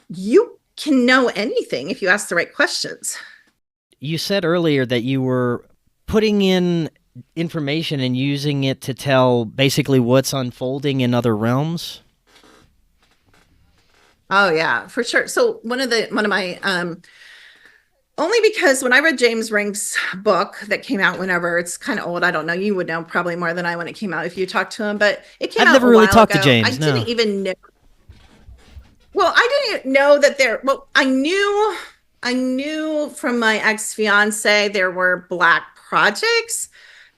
you can know anything if you ask the right questions. You said earlier that you were putting in information and using it to tell basically what's unfolding in other realms. Oh yeah, for sure. So one of my only because when I read James Ring's book that came out whenever, it's kind of old. I don't know. You would know probably more than I when it came out if you talked to him, but it came out. I've never really talked to James. I didn't even know. Well, I didn't know that I knew from my ex-fiance there were Black projects,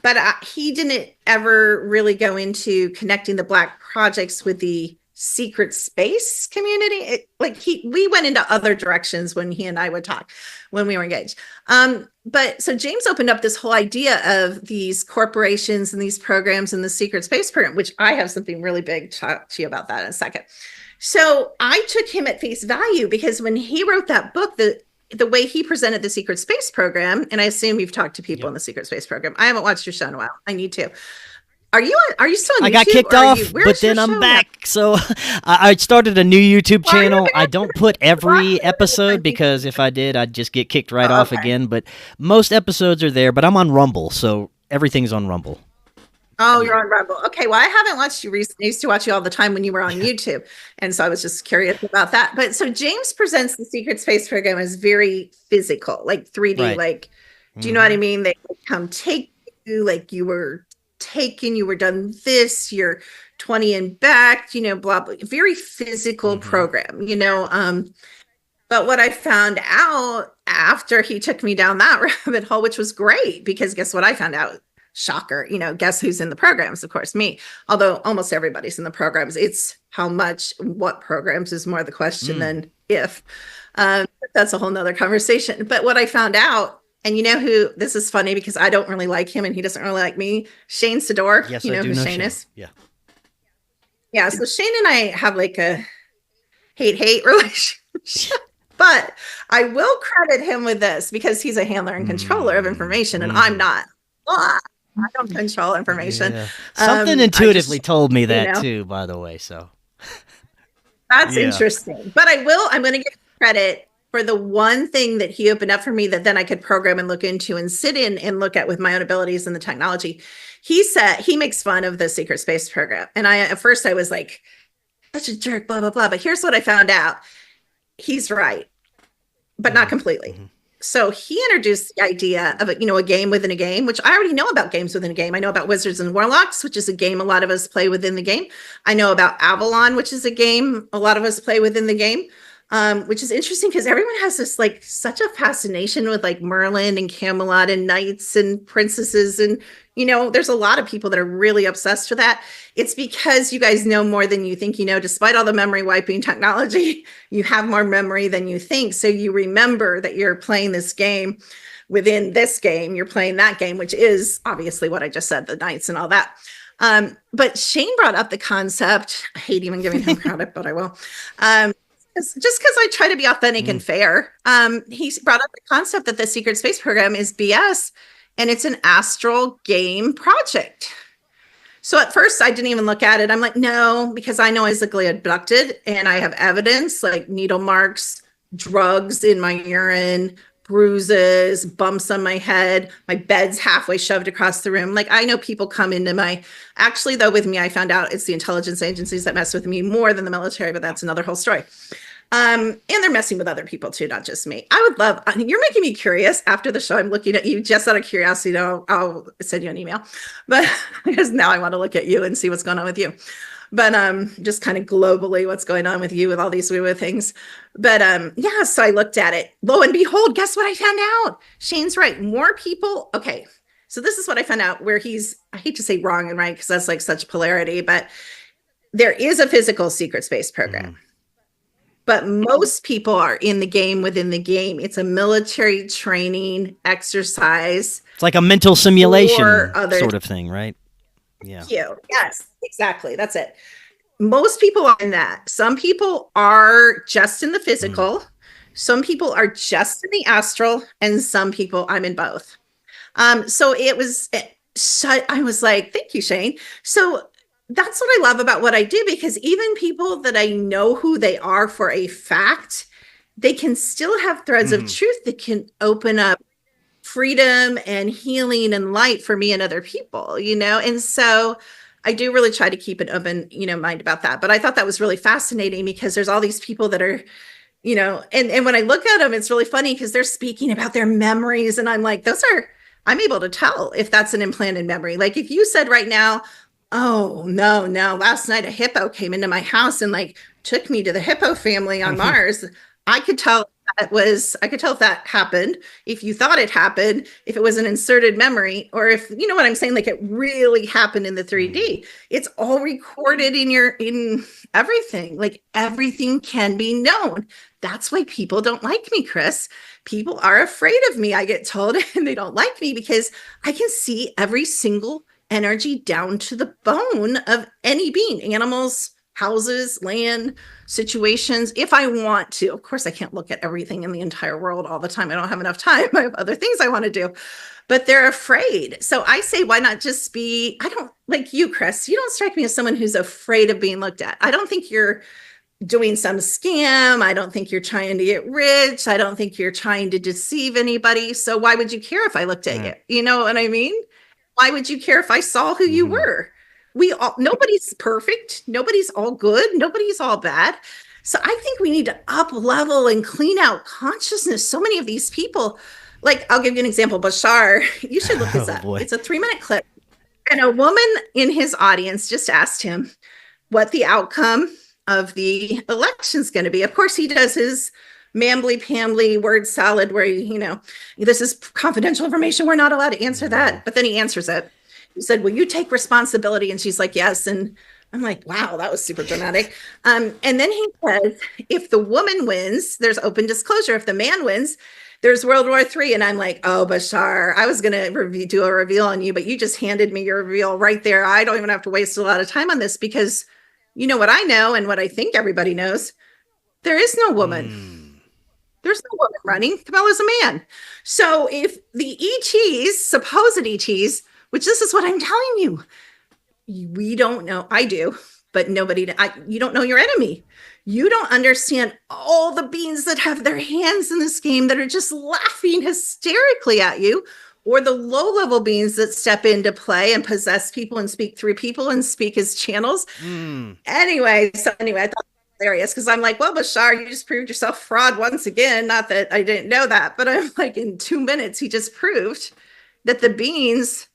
but he didn't ever really go into connecting the Black projects with the secret space community. We went into other directions when he and I would talk when we were engaged. But so James opened up this whole idea of these corporations and these programs and the secret space program, which I have something really big to talk to you about that in a second. So I took him at face value because when he wrote that book, the way he presented the secret space program, and I assume you've talked to people Yep. in the secret space program. I haven't watched your show in a while. I need to. Are you still on YouTube? I got kicked or are off, you- where's but then your I'm show back. So I started a new YouTube Why are you channel. I back? don't put Why are every you episode back? because if I did, I'd just get kicked right Oh, off okay. again. But most episodes are there. But I'm on Rumble, so everything's on Rumble. Oh, you're on Rumble. Okay, well, I haven't watched you recently. I used to watch you all the time when you were on YouTube. And so I was just curious about that. But so James presents the secret space program as very physical, like 3D, Right. like, do you know what I mean? They come take you, like you were taken, you were done this, you're 20 and back, you know, blah, blah, very physical program, you know. But what I found out after he took me down that rabbit hole, which was great, because guess what I found out? Shocker, you know, guess who's in the programs? Of course, me. Although almost everybody's in the programs. It's how much, what programs is more the question than if. That's a whole nother conversation. But what I found out, and you know who, this is funny because I don't really like him and he doesn't really like me, Shane Sador. Yes, you know I do who know Shane is? Yeah. Yeah, so Shane and I have like a hate relationship. But I will credit him with this because he's a handler and controller of information, and I'm not. I don't control information. Yeah. Something I intuitively just, told me that you know. too, by the way. So That's Yeah. interesting. But I'm going to give credit for the one thing that he opened up for me that then I could program and look into and sit in and look at with my own abilities and the technology. He said he makes fun of the secret space program. And at first I was like, such a jerk, blah, blah, blah. But here's what I found out. He's right, but not completely. So he introduced the idea of a game within a game, which I already know about games within a game. I know about Wizards and Warlocks, which is a game a lot of us play within the game. I know about Avalon, which is a game a lot of us play within the game, which is interesting because everyone has this like such a fascination with like Merlin and Camelot and knights and princesses. And, you know, there's a lot of people that are really obsessed with that. It's because you guys know more than you think you know. Despite all the memory wiping technology, you have more memory than you think. So you remember that you're playing this game within this game. You're playing that game, which is obviously what I just said, the knights and all that. But Shane brought up the concept. I hate even giving him credit, but I will. Just because I try to be authentic and fair. He brought up the concept that the secret space program is BS and it's an astral game project. So at first I didn't even look at it. I'm like, no, because I know I was physically abducted and I have evidence like needle marks, drugs in my urine, bruises, bumps on my head, my bed's halfway shoved across the room. Like I know people come into actually though with me, I found out it's the intelligence agencies that mess with me more than the military, but that's another whole story. And they're messing with other people too, not just me. I would love, you're making me curious after the show. I'm looking at you just out of curiosity. I'll send you an email, but because now I want to look at you and see what's going on with you. But just kind of globally what's going on with you with all these weird things. But yeah, so I looked at it. Lo and behold, guess what I found out? Shane's right. More people. Okay. So this is what I found out where I hate to say wrong and right because that's like such polarity, but there is a physical secret space program. But most people are in the game within the game. It's a military training exercise. it's like a mental simulation other- sort of thing, right? Yeah. Yes, exactly. That's it. Most people are in that. Some people are just in the physical. Some people are just in the astral, and some people I'm in both. So I was like, thank you, Shane. So that's what I love about what I do, because even people that I know who they are for a fact, they can still have threads of truth that can open up freedom and healing and light for me and other people, you know? And so I do really try to keep an open, mind about that. But I thought that was really fascinating because there's all these people that are, and when I look at them, it's really funny because they're speaking about their memories. And I'm like, I'm able to tell if that's an implanted memory. Like if you said right now, oh, no, last night a hippo came into my house and like took me to the hippo family on Mars. I could tell if that happened, if you thought it happened, if it was an inserted memory, or if, you know what I'm saying, like it really happened in the 3D. It's all recorded in everything. Like everything can be known. That's why people don't like me, Chris. People are afraid of me. I get told and they don't like me because I can see every single energy down to the bone of any being, animals, houses, land, situations, if I want to. Of course, I can't look at everything in the entire world all the time. I don't have enough time. I have other things I want to do, but they're afraid. So I say, why not just be, I don't like you, Chris, you don't strike me as someone who's afraid of being looked at. I don't think you're doing some scam. I don't think you're trying to get rich. I don't think you're trying to deceive anybody. So why would you care if I looked at you? You know what I mean? Why would you care if I saw who you were? Nobody's perfect. Nobody's all good. Nobody's all bad. So I think we need to up level and clean out consciousness. So many of these people, like, I'll give you an example. Bashar, you should look this up. It's a 3-minute clip. And a woman in his audience just asked him what the outcome of the election's going to be. Of course, he does his mambly-pambly word salad where, this is confidential information. We're not allowed to answer that. But then he answers it. He said, will you take responsibility? And she's like, yes. And I'm like, wow, that was super dramatic. And then he says, if the woman wins, there's open disclosure. If the man wins, there's World War III. And I'm like, oh, Bashar, I was going to do a reveal on you, but you just handed me your reveal right there. I don't even have to waste a lot of time on this because you know what I know and what I think everybody knows. There is no woman. There's no woman running. Kamala's a man. So if the ETs, supposed ETs, which this is what I'm telling you, we don't know. I do, but you don't know your enemy. You don't understand all the beings that have their hands in this game that are just laughing hysterically at you, or the low-level beings that step into play and possess people and speak through people and speak as channels. Anyway, I thought it was hilarious because I'm like, well, Bashar, you just proved yourself fraud once again. Not that I didn't know that, but I'm like, in 2 minutes, he just proved that the beings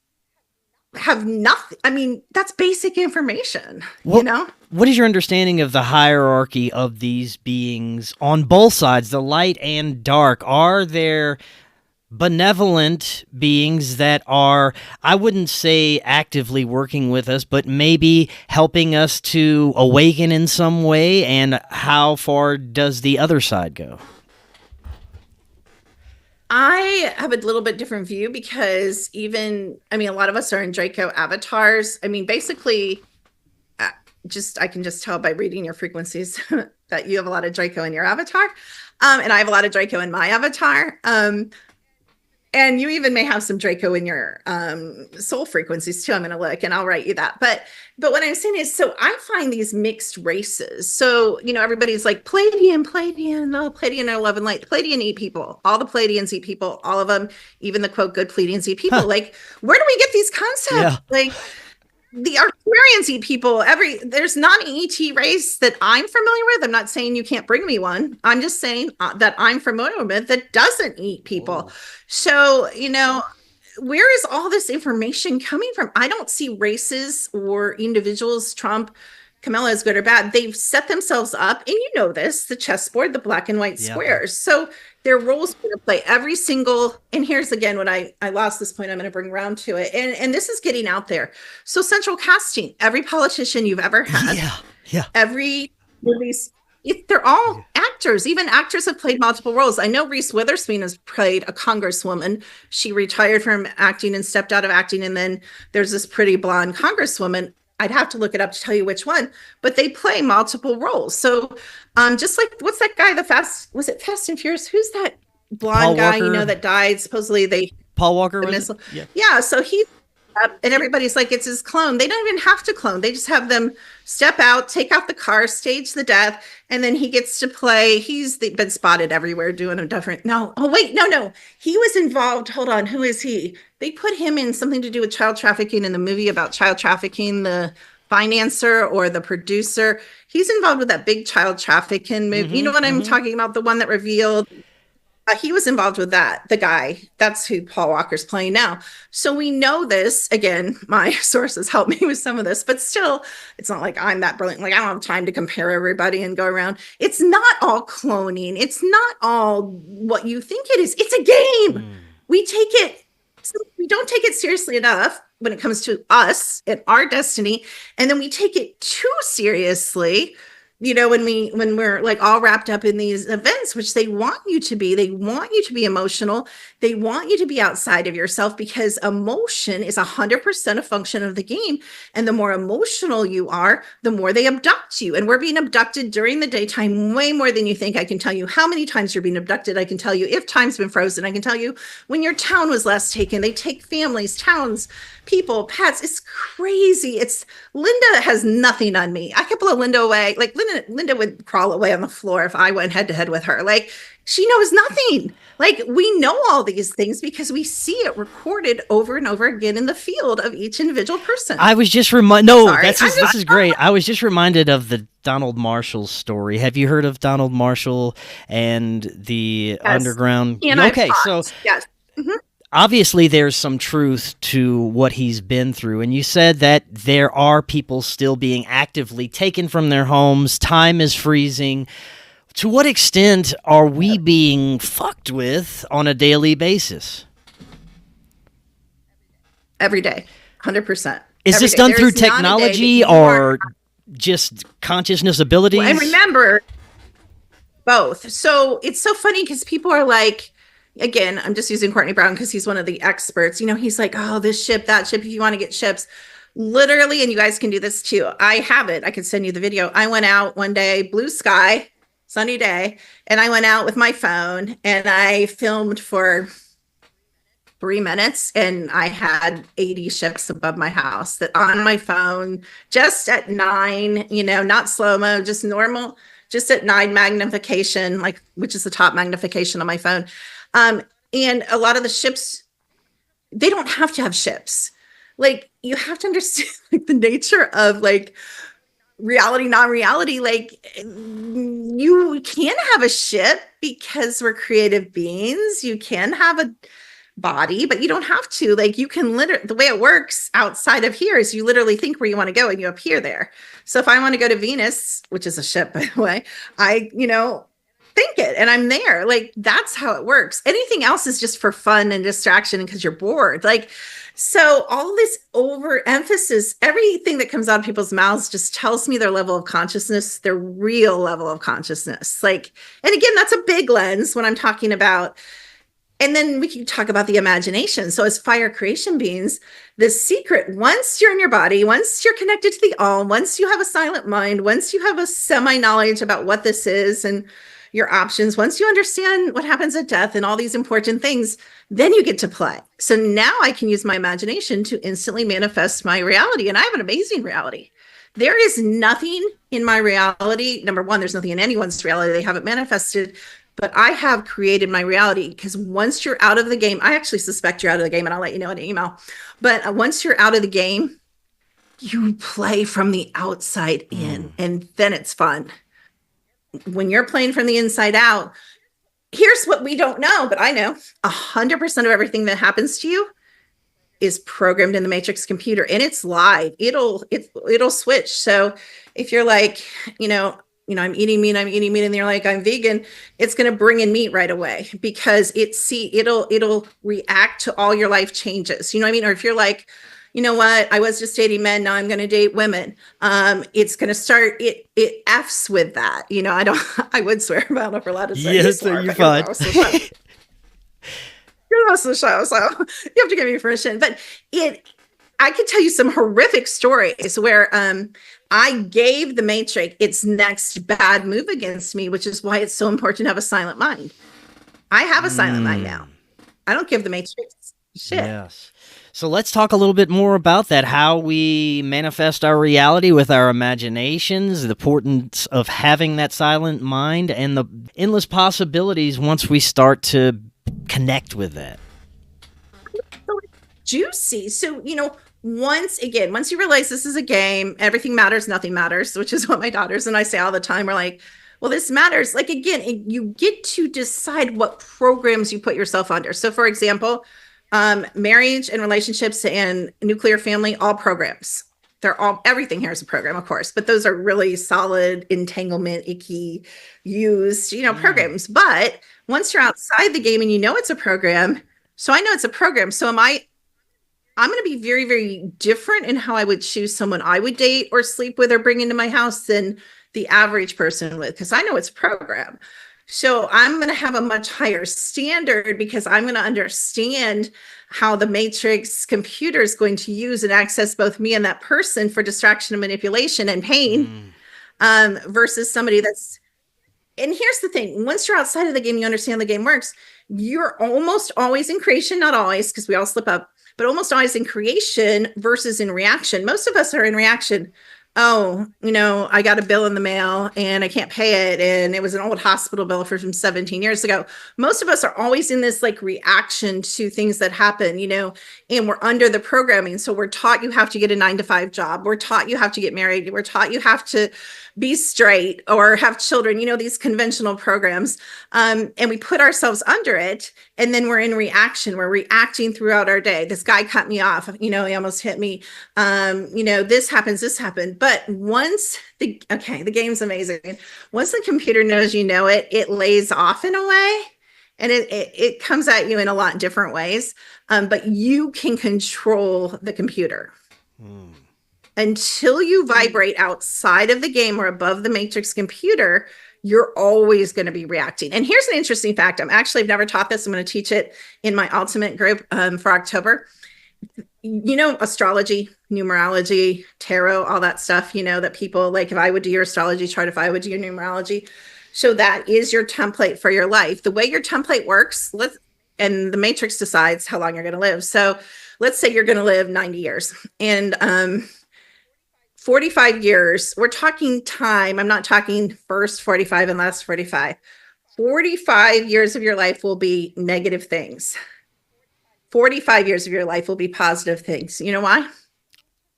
have nothing. I mean, that's basic information, What is your understanding of the hierarchy of these beings on both sides, the light and dark? Are there benevolent beings that are, I wouldn't say actively working with us, but maybe helping us to awaken in some way? And how far does the other side go? I have a little bit different view because a lot of us are in Draco avatars. I mean, basically, I can just tell by reading your frequencies that you have a lot of Draco in your avatar. And I have a lot of Draco in my avatar. And you even may have some Draco in your soul frequencies too. I'm going to look and I'll write you that. But what I'm saying is, so I find these mixed races. So, everybody's like Pleiadian, Pleiadian are love and light. Pleiadian eat people. All the Pleiadians eat people. All of them, even the quote, good Pleiadians eat people. Like, where do we get these concepts? Yeah. Like, the Arcturians eat people. There's not an ET race that I'm familiar with. I'm not saying you can't bring me one. I'm just saying that I'm familiar with that doesn't eat people. So, where is all this information coming from? I don't see races or individuals, Trump, Kamala is good or bad. They've set themselves up, and the chessboard, the black and white squares. So their roles are going to play every single, and here's again when I lost this point, I'm going to bring around to it. And this is getting out there. So central casting, every politician you've ever had, every movies, they're all actors. Even actors have played multiple roles. I know Reese Witherspoon has played a congresswoman. She retired from acting and stepped out of acting. And then there's this pretty blonde congresswoman. I'd have to look it up to tell you which one, but they play multiple roles. So just like, what's that guy, was it Fast and Furious? Who's that blonde guy, that died? Supposedly Paul Walker. Yeah. So he's up and everybody's like, it's his clone. They don't even have to clone. They just have them step out, take out the car, stage the death. And then he gets to play. He's been spotted everywhere doing a different. No. Oh, wait. No. He was involved. Hold on. Who is he? They put him in something to do with child trafficking in the movie about child trafficking, the financer or the producer. He's involved with that big child trafficking movie. You know what I'm talking about? The one that revealed he was involved with that, the guy. That's who Paul Walker's playing now. So we know this. Again, my sources help me with some of this, but still, it's not like I'm that brilliant. Like, I don't have time to compare everybody and go around. It's not all cloning. It's not all what you think it is. It's a game. We don't take it seriously enough when it comes to us and our destiny. And then we take it too seriously when we're like all wrapped up in these events, which they want you to be. They want you to be emotional. They want you to be outside of yourself, because emotion is 100% a function of the game. And the more emotional you are, the more they abduct you. And we're being abducted during the daytime way more than you think. I can tell you how many times you're being abducted. I can tell you if time's been frozen. I can tell you when your town was last taken. They take families, towns, people, pets. It's crazy. Linda has nothing on me. I could blow Linda away. Like Linda would crawl away on the floor if I went head to head with her. Like, she knows nothing. Like, we know all these things because we see it recorded over and over again in the field of each individual person. I was just this is great. I was just reminded of the Donald Marshall story. Have you heard of Donald Marshall and the underground? Okay, so yes. Mm-hmm. Obviously there's some truth to what he's been through, and you said that there are people still being actively taken from their homes. Time is freezing. To what extent are we being fucked with on a daily basis? Every day, 100%. Is this done through technology or just consciousness abilities? Well, and remember, both. So it's so funny because people are like, again, I'm just using Courtney Brown because he's one of the experts. He's like, oh, this ship, that ship, if you want to get ships. Literally, and you guys can do this too. I have it. I can send you the video. I went out one day, blue sky, sunny day, and I went out with my phone and I filmed for 3 minutes, and I had 80 ships above my house that on my phone, just at 9, not slow-mo, just normal, just at 9 magnification, which is the top magnification on my phone. And a lot of the ships, they don't have to have ships. Like, you have to understand the nature of reality, non-reality. You can have a ship because we're creative beings. You can have a body, but you don't have to. You can the way it works outside of here is you literally think where you want to go and you appear there. So if I want to go to Venus, which is a ship, by the way, I, think it and I'm there. That's how it works. Anything else is just for fun and distraction because you're bored. So all this overemphasis, everything that comes out of people's mouths just tells me their level of consciousness, their real level of consciousness. And again, that's a big lens when I'm talking about. And then we can talk about the imagination. So as fire creation beings, the secret, once you're in your body, once you're connected to the all, once you have a silent mind, once you have a semi-knowledge about what this is and your options, once you understand what happens at death and all these important things, then you get to play. So now I can use my imagination to instantly manifest my reality. And I have an amazing reality. There is nothing in my reality. Number one, there's nothing in anyone's reality they haven't manifested. But I have created my reality, because once you're out of the game, I actually suspect you're out of the game, and I'll let you know in an email. But once you're out of the game, you play from the outside in, and then it's fun. When you're playing from the inside out, here's what we don't know, but I know 100% of everything that happens to you is programmed in the matrix computer, and it's live. It'll switch. So if you're like, I'm eating meat, and they're like, I'm vegan, it's going to bring in meat right away, because it'll react to all your life changes. You know what I mean? Or if you're like, you know what, I was just dating men, now I'm going to date women. It's going to start, it F's with that. I would swear, but I don't know if we're allowed to say. Yes, so you're fine. You're the host of the show, so you have to give me permission. But I could tell you some horrific stories where I gave the Matrix its next bad move against me, which is why it's so important to have a silent mind. I have a silent mind now. I don't give the Matrix shit. Yes. So let's talk a little bit more about that, how we manifest our reality with our imaginations, the importance of having that silent mind, and the endless possibilities once we start to connect with that. Juicy. So, once you realize this is a game, everything matters, nothing matters, which is what my daughters and I say all the time. We're like, well, this matters. Again, you get to decide what programs you put yourself under. So for example, marriage and relationships and nuclear family, all programs. Everything here is a program, of course, but those are really solid entanglement, icky, used, programs. But once you're outside the game and it's a program, so I know it's a program. So I'm going to be very, very different in how I would choose someone I would date or sleep with or bring into my house than the average person with, because I know it's programmed. So I'm going to have a much higher standard because I'm going to understand how the matrix computer is going to use and access both me and that person for distraction and manipulation and pain, versus somebody that's, and here's the thing, once you're outside of the game, you understand the game works, you're almost always in creation, not always, because we all slip up, but almost always in creation versus in reaction. Most of us are in reaction. Oh, I got a bill in the mail and I can't pay it. And it was an old hospital bill from 17 years ago. Most of us are always in this like reaction to things that happen, and we're under the programming. So we're taught you have to get a 9-to-5 job. We're taught you have to get married. We're taught you have to be straight or have children, these conventional programs. And we put ourselves under it. And then we're in reaction. We're reacting throughout our day. This guy cut me off. He almost hit me. This happened. But once the game's amazing. Once the computer knows it lays off in a way. And it comes at you in a lot different ways. But you can control the computer. Until you vibrate outside of the game or above the matrix computer, you're always going to be reacting. And here's an interesting fact. I've never taught this. I'm going to teach it in my ultimate group for October. Astrology, numerology, tarot, all that stuff, that people like, if I would do your astrology chart, if I would do your numerology. So that is your template for your life. The way your template works, and the matrix decides how long you're going to live. So let's say you're going to live 90 years and 45 years, we're talking time. I'm not talking first 45 and last 45. 45 years of your life will be negative things. 45 years of your life will be positive things. You know why?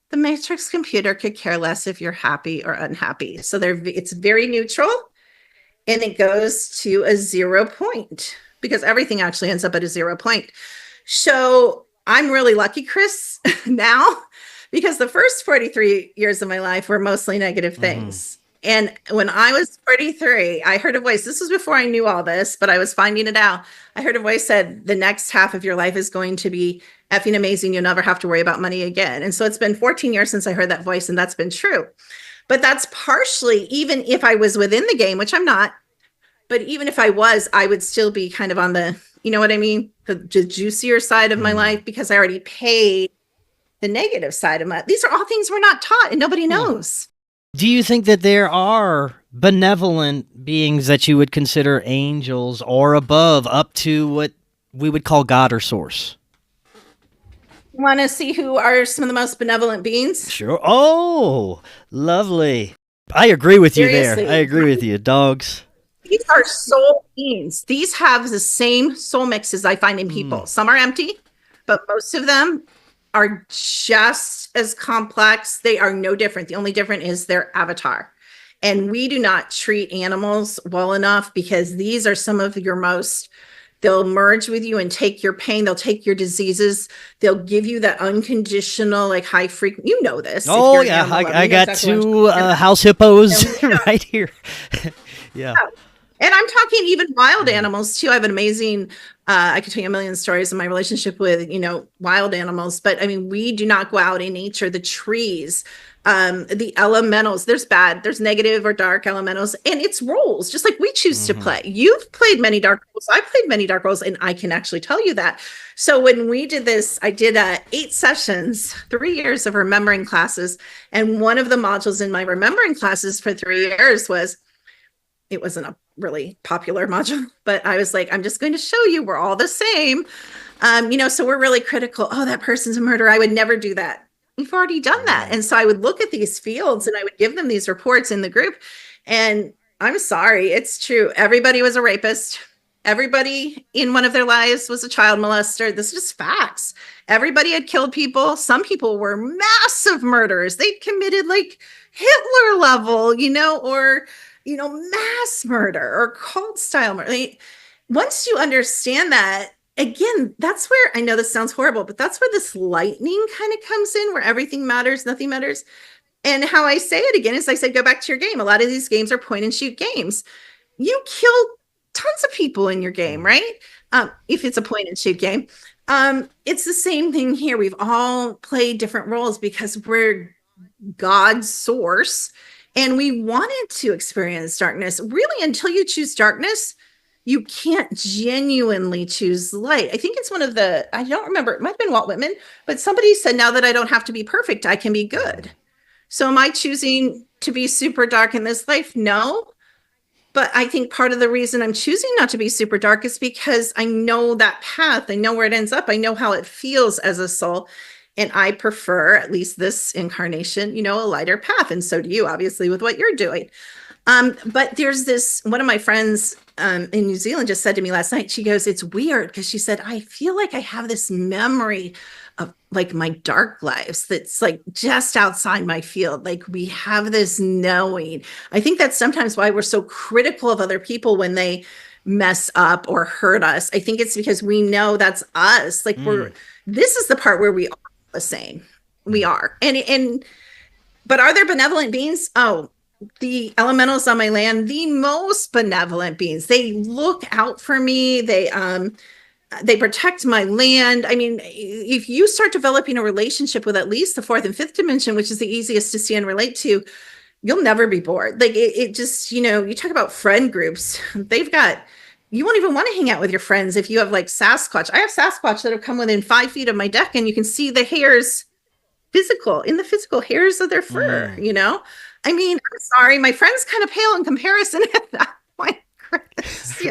The matrix computer could care less if you're happy or unhappy. So it's very neutral, and it goes to a 0 point because everything actually ends up at a 0 point. So I'm really lucky, Chris, now, because the first 43 years of my life were mostly negative things. And when I was 43, I heard a voice. This was before I knew all this, but I was finding it out. I heard a voice said, the next half of your life is going to be effing amazing. You'll never have to worry about money again. And so it's been 14 years since I heard that voice, and that's been true. But that's partially, even if I was within the game, which I'm not, but even if I was, I would still be kind of on the, you know what I mean? The juicier side of my life, because I already paid the negative side of my, these are all things we're not taught and nobody knows. Do you think that there are benevolent beings that you would consider angels or above, up to what we would call God or source? You want to see who are some of the most benevolent beings? Sure. Oh, lovely. I agree with Seriously. you there. I agree with you. Dogs. These are soul beings. These have the same soul mixes I find in people. Some are empty, but most of them are just as complex. They are no different. The only different is their avatar. And we do not treat animals well enough, because these are some of your most, they'll merge with you and take your pain. They'll take your diseases. They'll give you that unconditional, like high frequency. You know this. Oh, yeah. I got two house hippos right here. Yeah. And I'm talking even wild animals too. I have an amazing, I could tell you a million stories of my relationship with, wild animals, but I mean, we do not go out in nature, the trees, the elementals, there's negative or dark elementals, and it's roles, just like we choose to play. You've played many dark roles. I played many dark roles, and I can actually tell you that. So when we did this, I did 8 sessions, 3 years of remembering classes. And one of the modules in my remembering classes for 3 years it wasn't a really popular module, but I was like, I'm just going to show you we're all the same. So we're really critical. Oh, that person's a murderer. I would never do that. We've already done that. And so I would look at these fields and I would give them these reports in the group. And I'm sorry, it's true. Everybody was a rapist. Everybody in one of their lives was a child molester. This is just facts. Everybody had killed people. Some people were massive murderers. They'd committed like Hitler level, or mass murder or cult style murder. Once you understand that, again, that's where, I know this sounds horrible, but that's where this lightning kind of comes in, where everything matters, nothing matters. And how I say it again is I said, go back to your game. A lot of these games are point and shoot games. You kill tons of people in your game, right? If it's a point and shoot game. It's the same thing here. We've all played different roles because we're God's source. And we wanted to experience darkness. Really, until you choose darkness, you can't genuinely choose light. I think it's one of the, I don't remember, it might have been Walt Whitman, but somebody said, now that I don't have to be perfect, I can be good. So am I choosing to be super dark in this life? No. But I think part of the reason I'm choosing not to be super dark is because I know that path. I know where it ends up. I know how it feels as a soul. And I prefer, at least this incarnation, a lighter path. And so do you, obviously, with what you're doing. But there's this, one of my friends in New Zealand just said to me last night, she goes, it's weird because she said, I feel like I have this memory of like my dark lives that's like just outside my field. Like we have this knowing. I think that's sometimes why we're so critical of other people when they mess up or hurt us. I think it's because we know that's us. Like this is the part where we are the same. We are. But are there benevolent beings? Oh, the elementals on my land, the most benevolent beings. They look out for me. They protect my land. I mean, if you start developing a relationship with at least the fourth and fifth dimension, which is the easiest to see and relate to, you'll never be bored. Like it just, you talk about friend groups. You won't even want to hang out with your friends if you have like Sasquatch. I have Sasquatch that have come within 5 feet of my deck, and you can see the hairs in the physical hairs of their fur, I mean, I'm sorry, my friend's kind of pale in comparison at that point, Chris,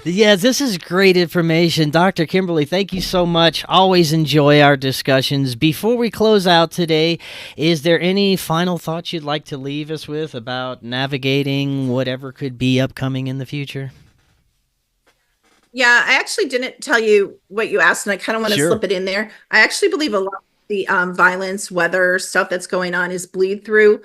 Yeah, this is great information. Dr. Kimberly, thank you so much. Always enjoy our discussions. Before we close out today, is there any final thoughts you'd like to leave us with about navigating whatever could be upcoming in the future? Yeah, I actually didn't tell you what you asked, and I kind of want to slip it in there. I actually believe a lot of the violence, weather stuff that's going on is bleed through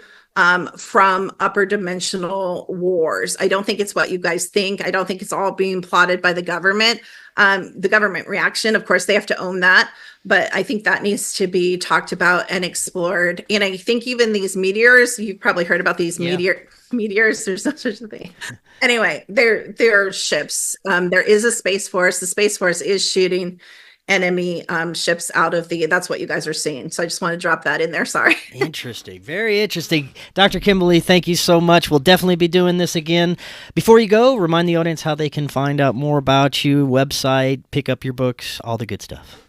from upper dimensional wars. I don't think it's what you guys think. I don't think it's all being plotted by the government. The government reaction, of course, they have to own that. But I think that needs to be talked about and explored. And I think even these meteors, you've probably heard about these meteors. There's no such a thing. Anyway, they're ships. There is a Space Force. The Space Force is shooting enemy ships out of that's what you guys are seeing. So I just want to drop that in there. Sorry. Interesting. Very interesting. Dr. Kimberly, thank you so much. We'll definitely be doing this again. Before you go, remind the audience how they can find out more about you, website, pick up your books, all the good stuff.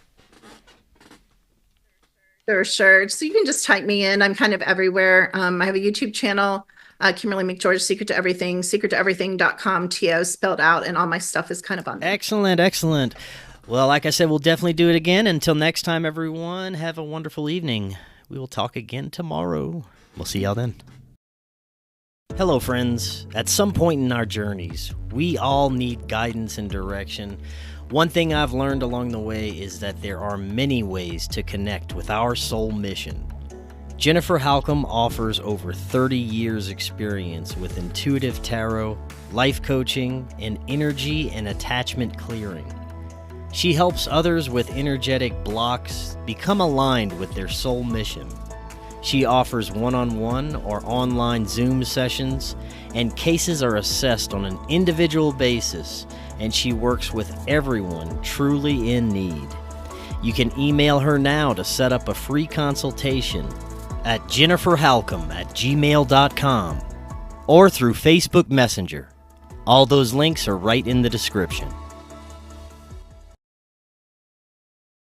Sure. So you can just type me in. I'm kind of everywhere. I have a YouTube channel, Kimberly McGeorge, Secret to Everything, secrettoeverything.com, TO spelled out, and all my stuff is kind of on there. Excellent. Well, like I said, we'll definitely do it again. Until next time, everyone, have a wonderful evening. We will talk again tomorrow. We'll see y'all then. Hello, friends. At some point in our journeys, we all need guidance and direction. One thing I've learned along the way is that there are many ways to connect with our soul mission. Jennifer Halcame offers over 30 years experience with intuitive tarot, life coaching, and energy and attachment clearing. She helps others with energetic blocks become aligned with their soul mission. She offers one-on-one or online Zoom sessions, and cases are assessed on an individual basis, and she works with everyone truly in need. You can email her now to set up a free consultation at jenniferhalcame@gmail.com or through Facebook Messenger. All those links are right in the description.